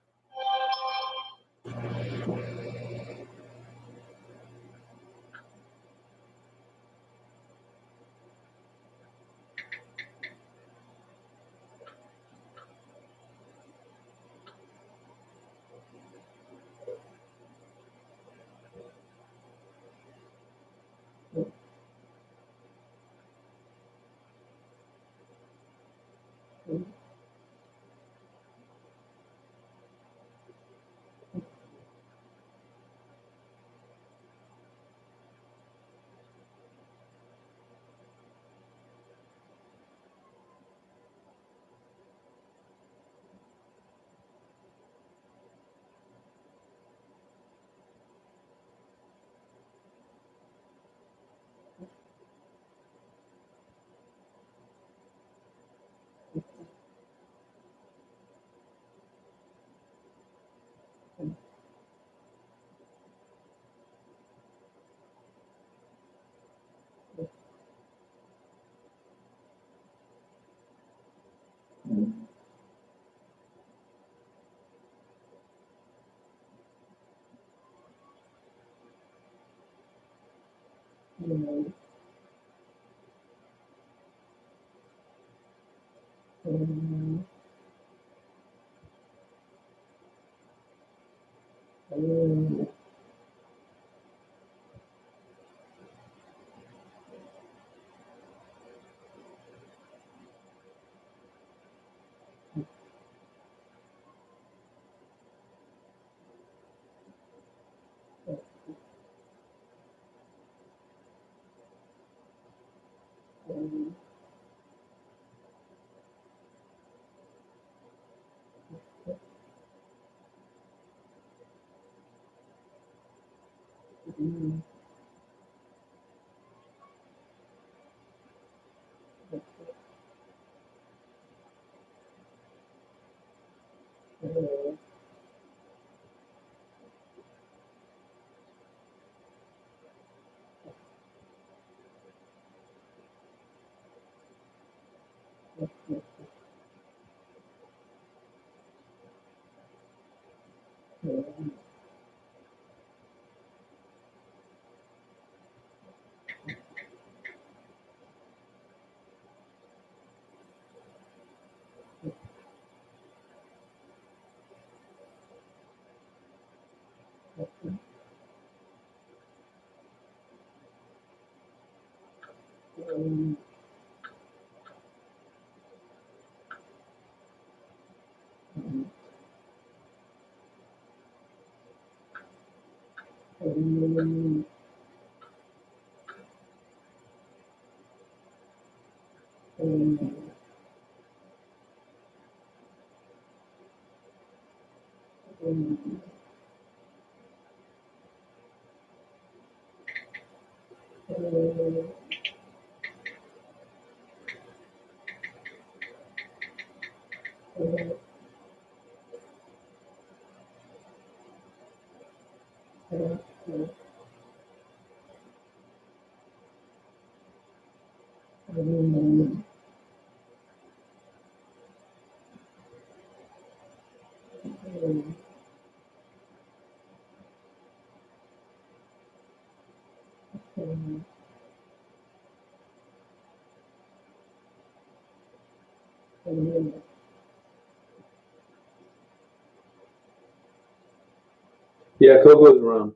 Speaker 1: Yeah, Coco's around.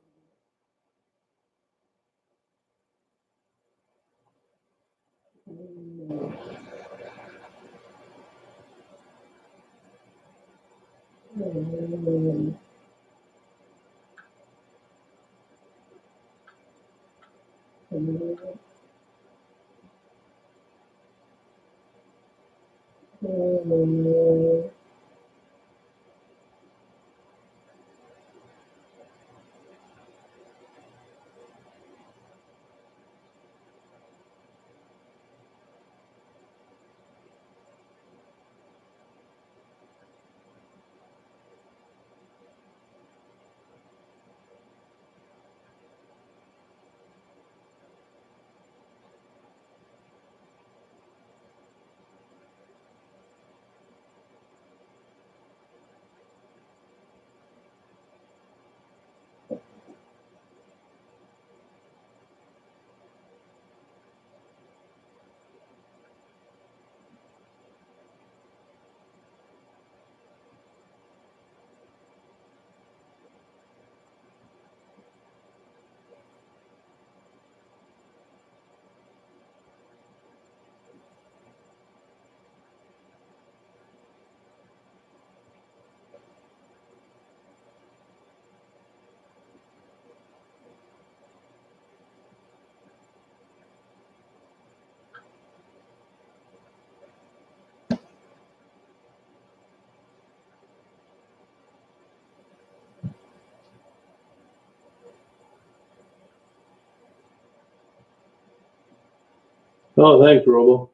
Speaker 1: Oh, thanks, Robo.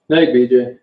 Speaker 1: Night, BJ.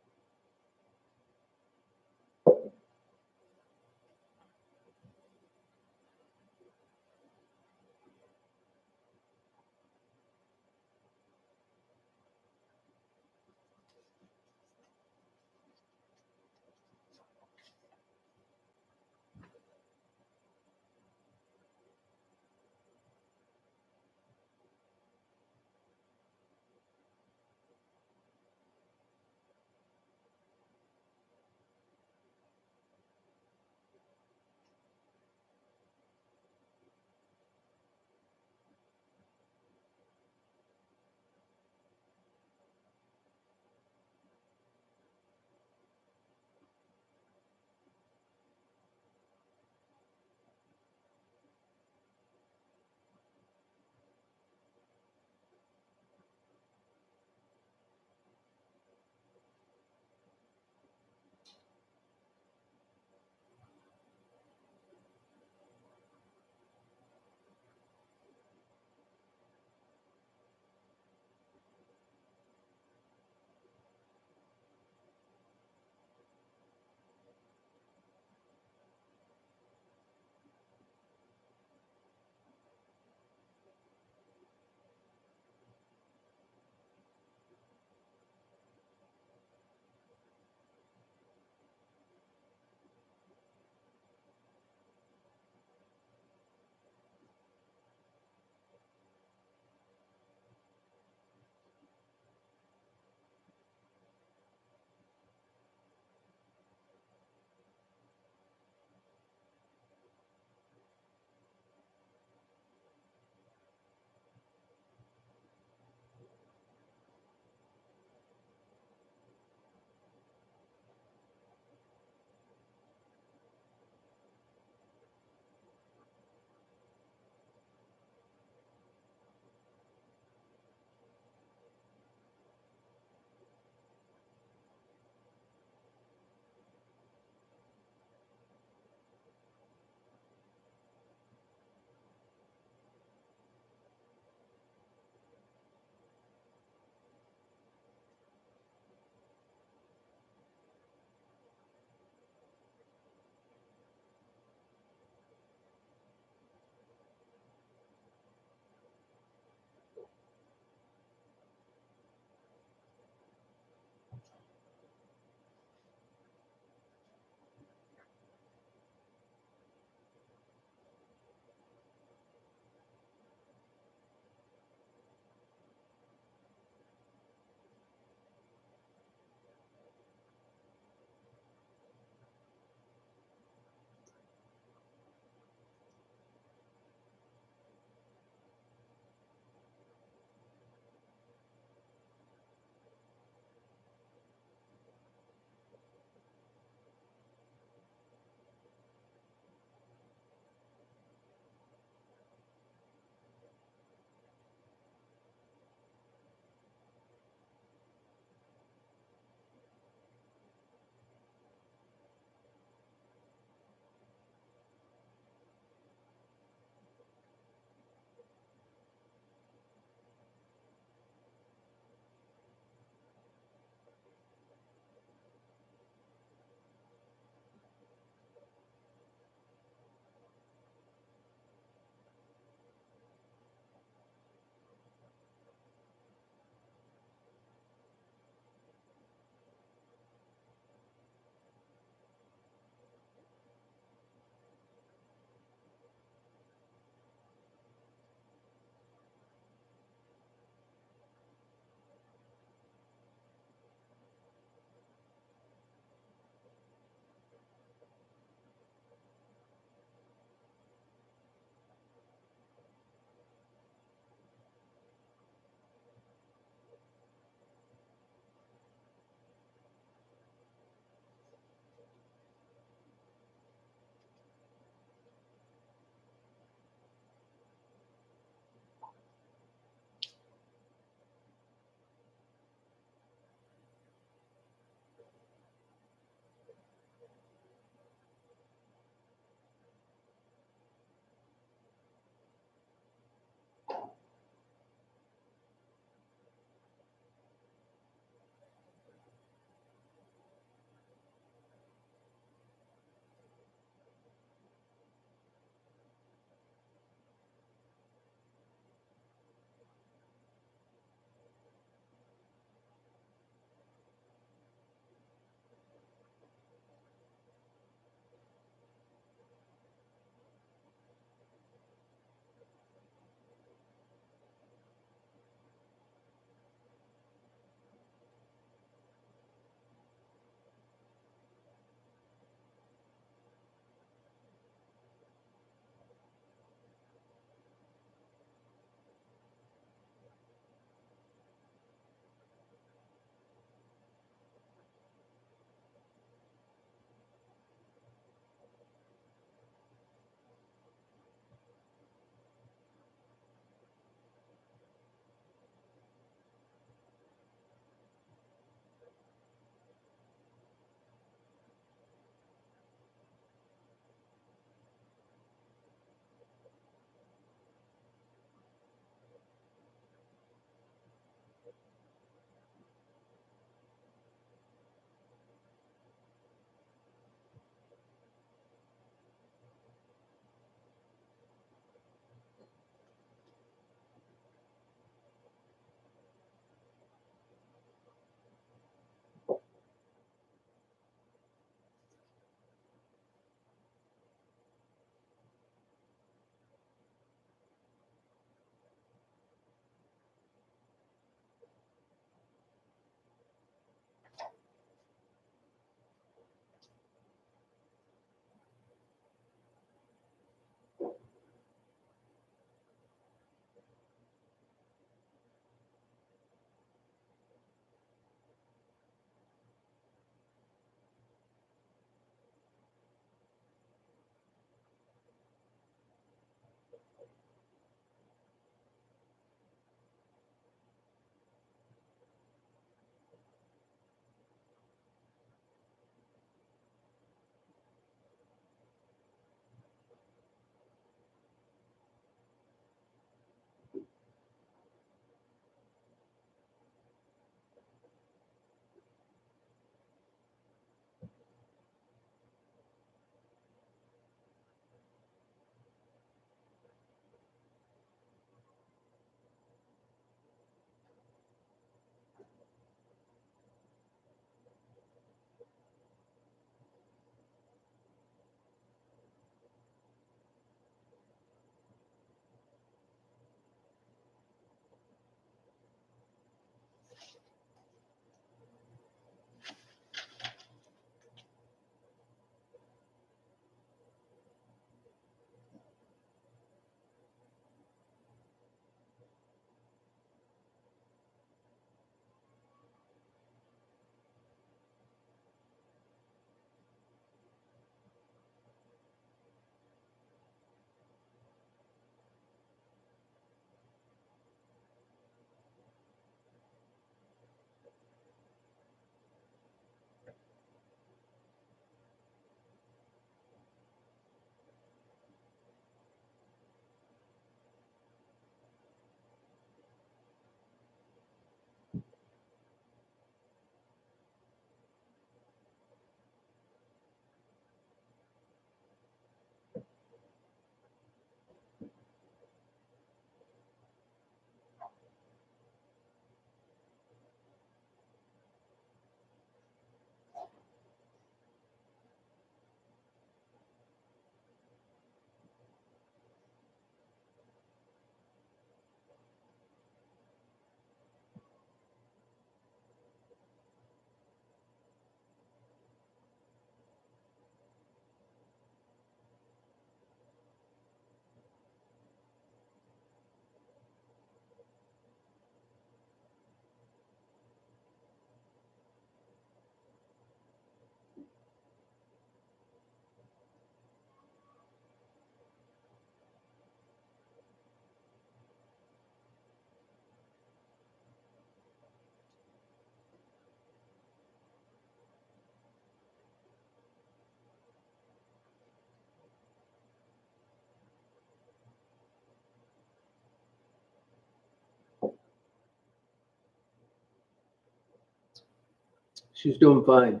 Speaker 1: She's doing fine.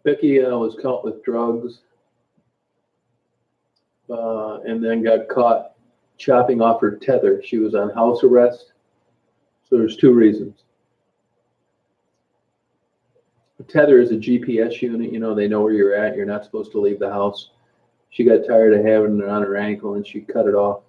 Speaker 1: Becky was caught with drugs and then got caught chopping off her tether. She was on house arrest. So there's two reasons. A tether is a GPS unit. You know, they know where you're at. You're not supposed to leave the house. She got tired of having it on her ankle and she cut it off.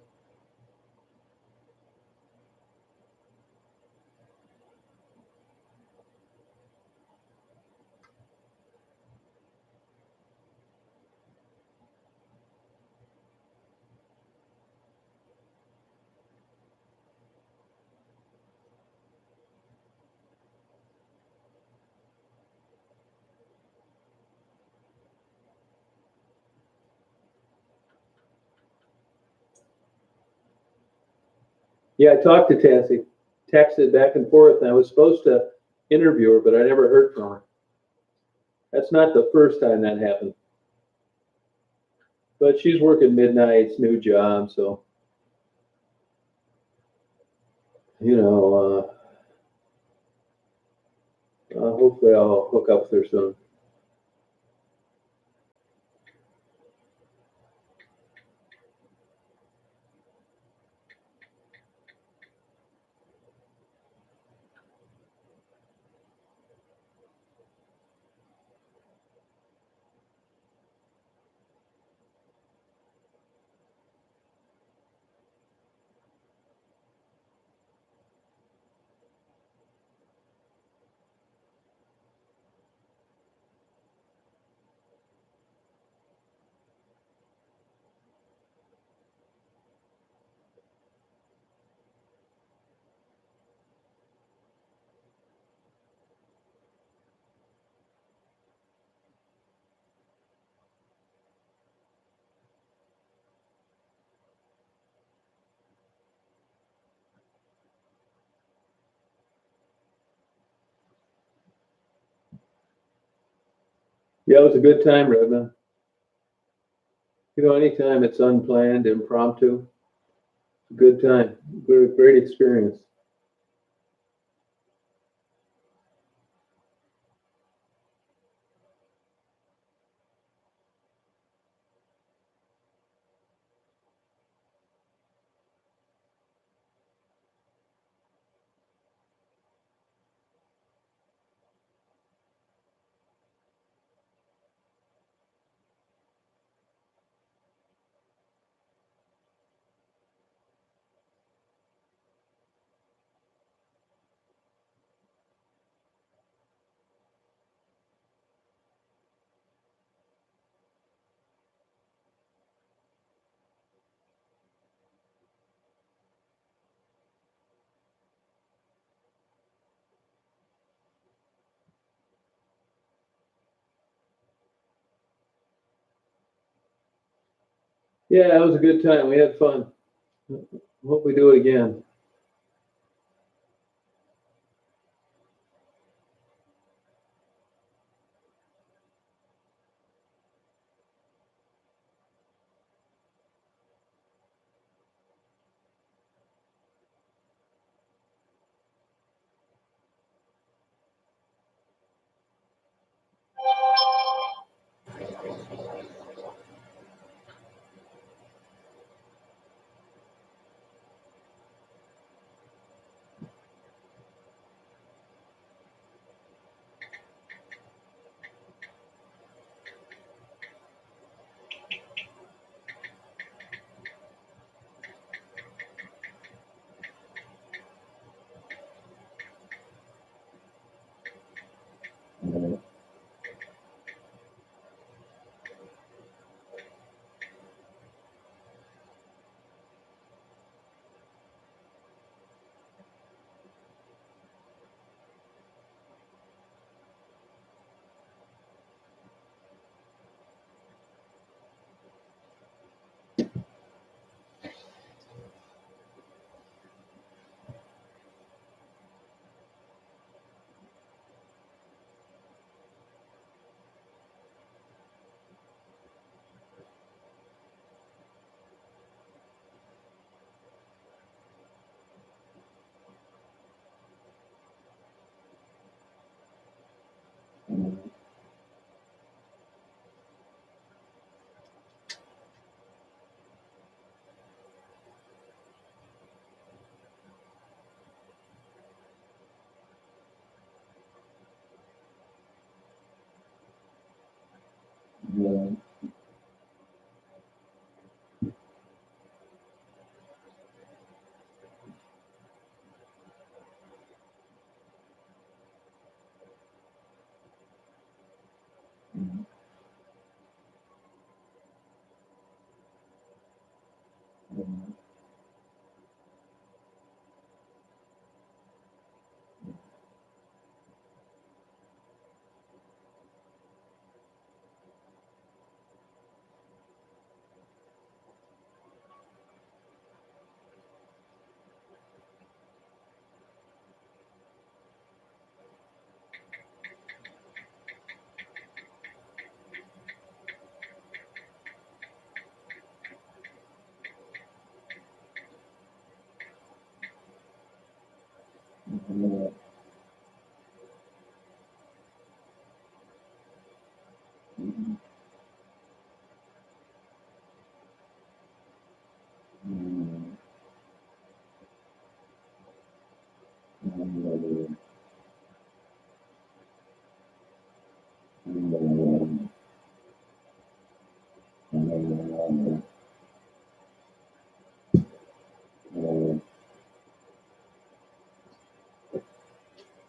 Speaker 1: Yeah, I talked to Tassie, texted back and forth, and I was supposed to interview her, but I never heard from her. That's not the first time that happened. But she's working midnights, new job, so you know, hopefully I'll hook up with her soon. Yeah, it was a good time, Redmond. You know, anytime it's unplanned, impromptu, good time, great experience. Yeah, it was a good time. We had fun. Hope we do it again.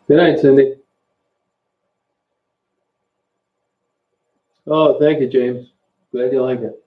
Speaker 1: Good night, Cindy. Oh, thank you, James. Glad you like it.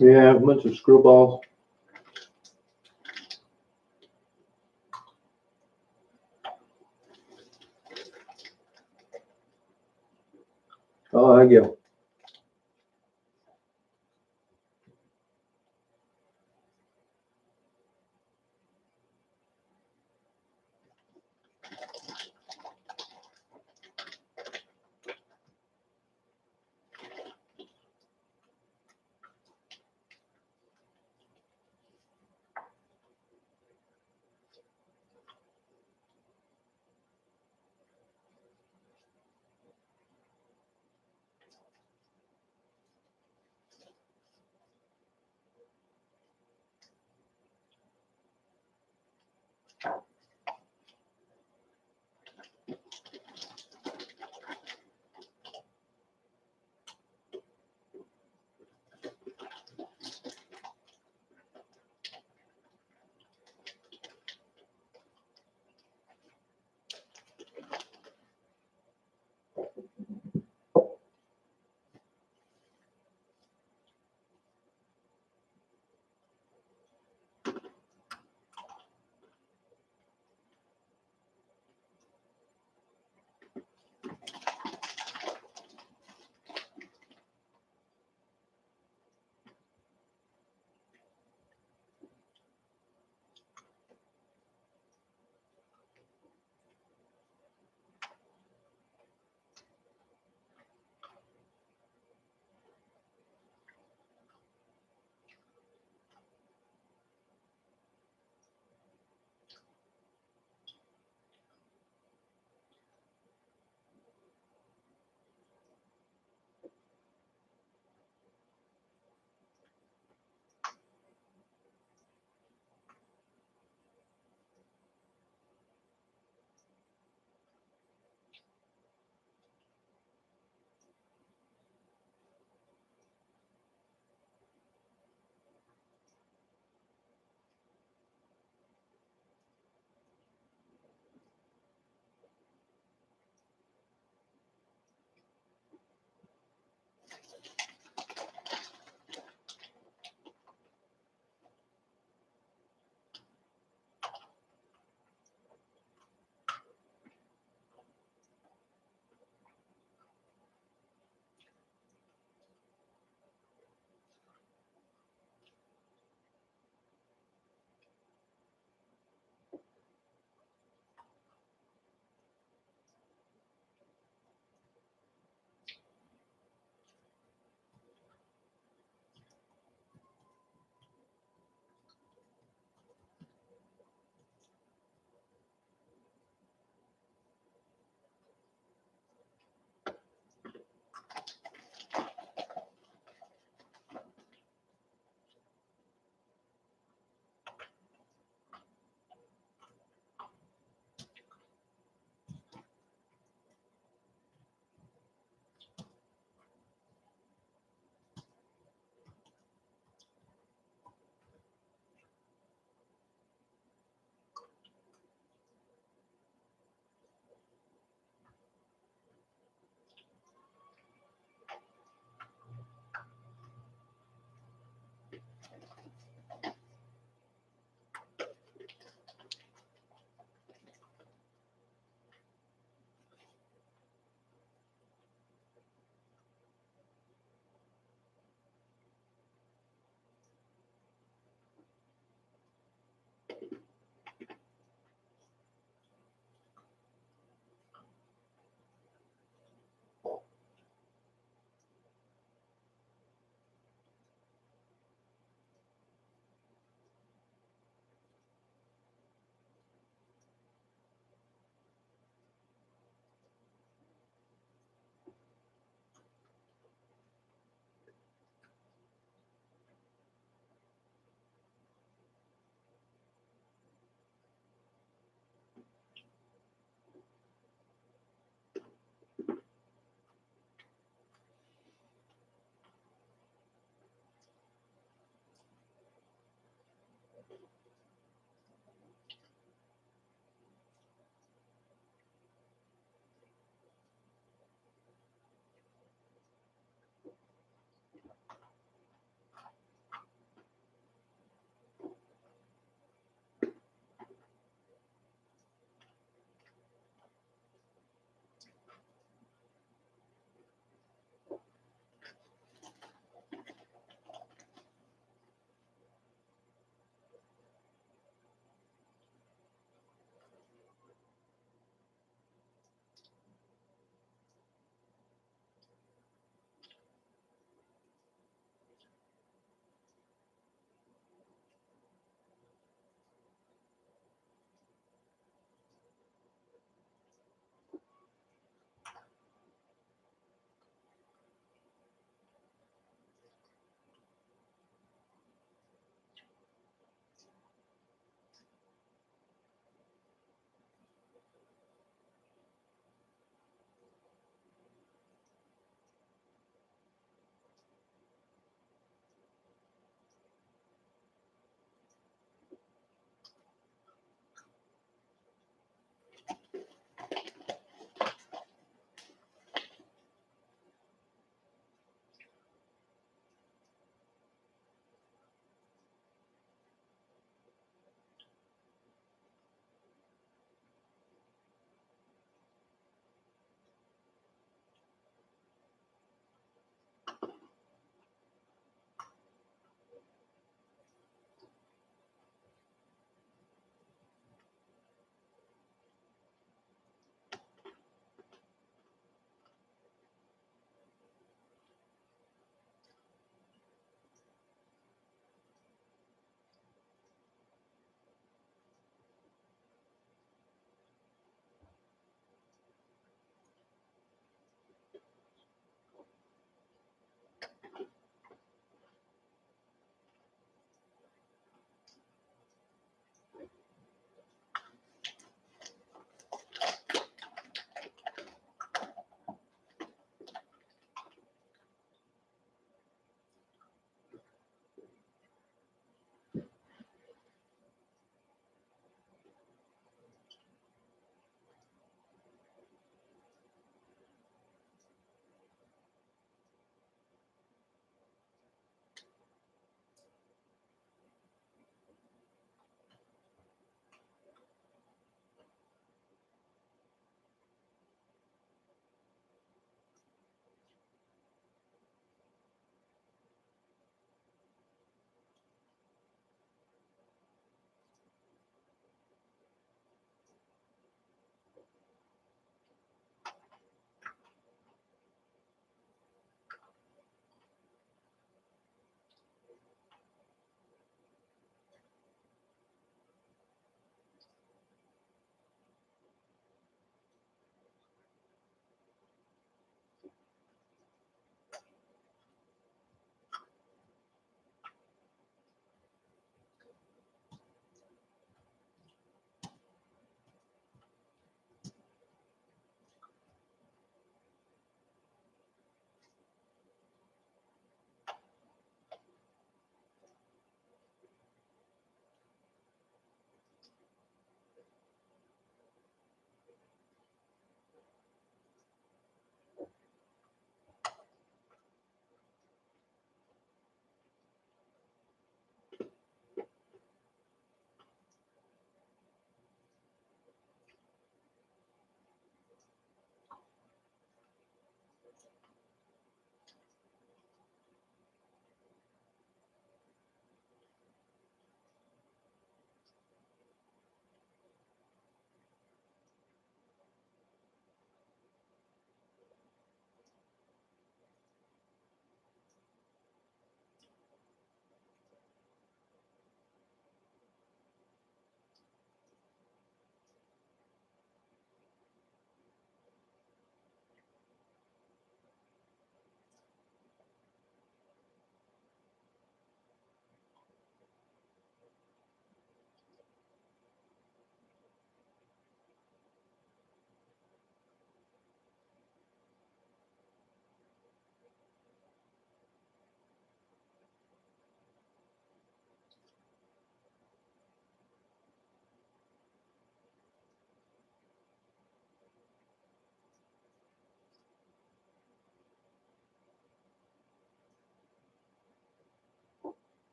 Speaker 1: Yeah, a bunch of screwballs. Oh, I get.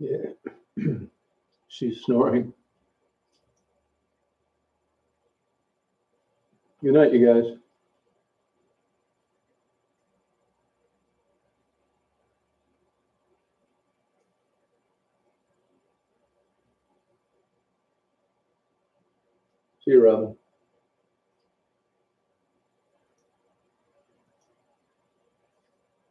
Speaker 1: Yeah. She's snoring. Good night, you guys. See you, Robin.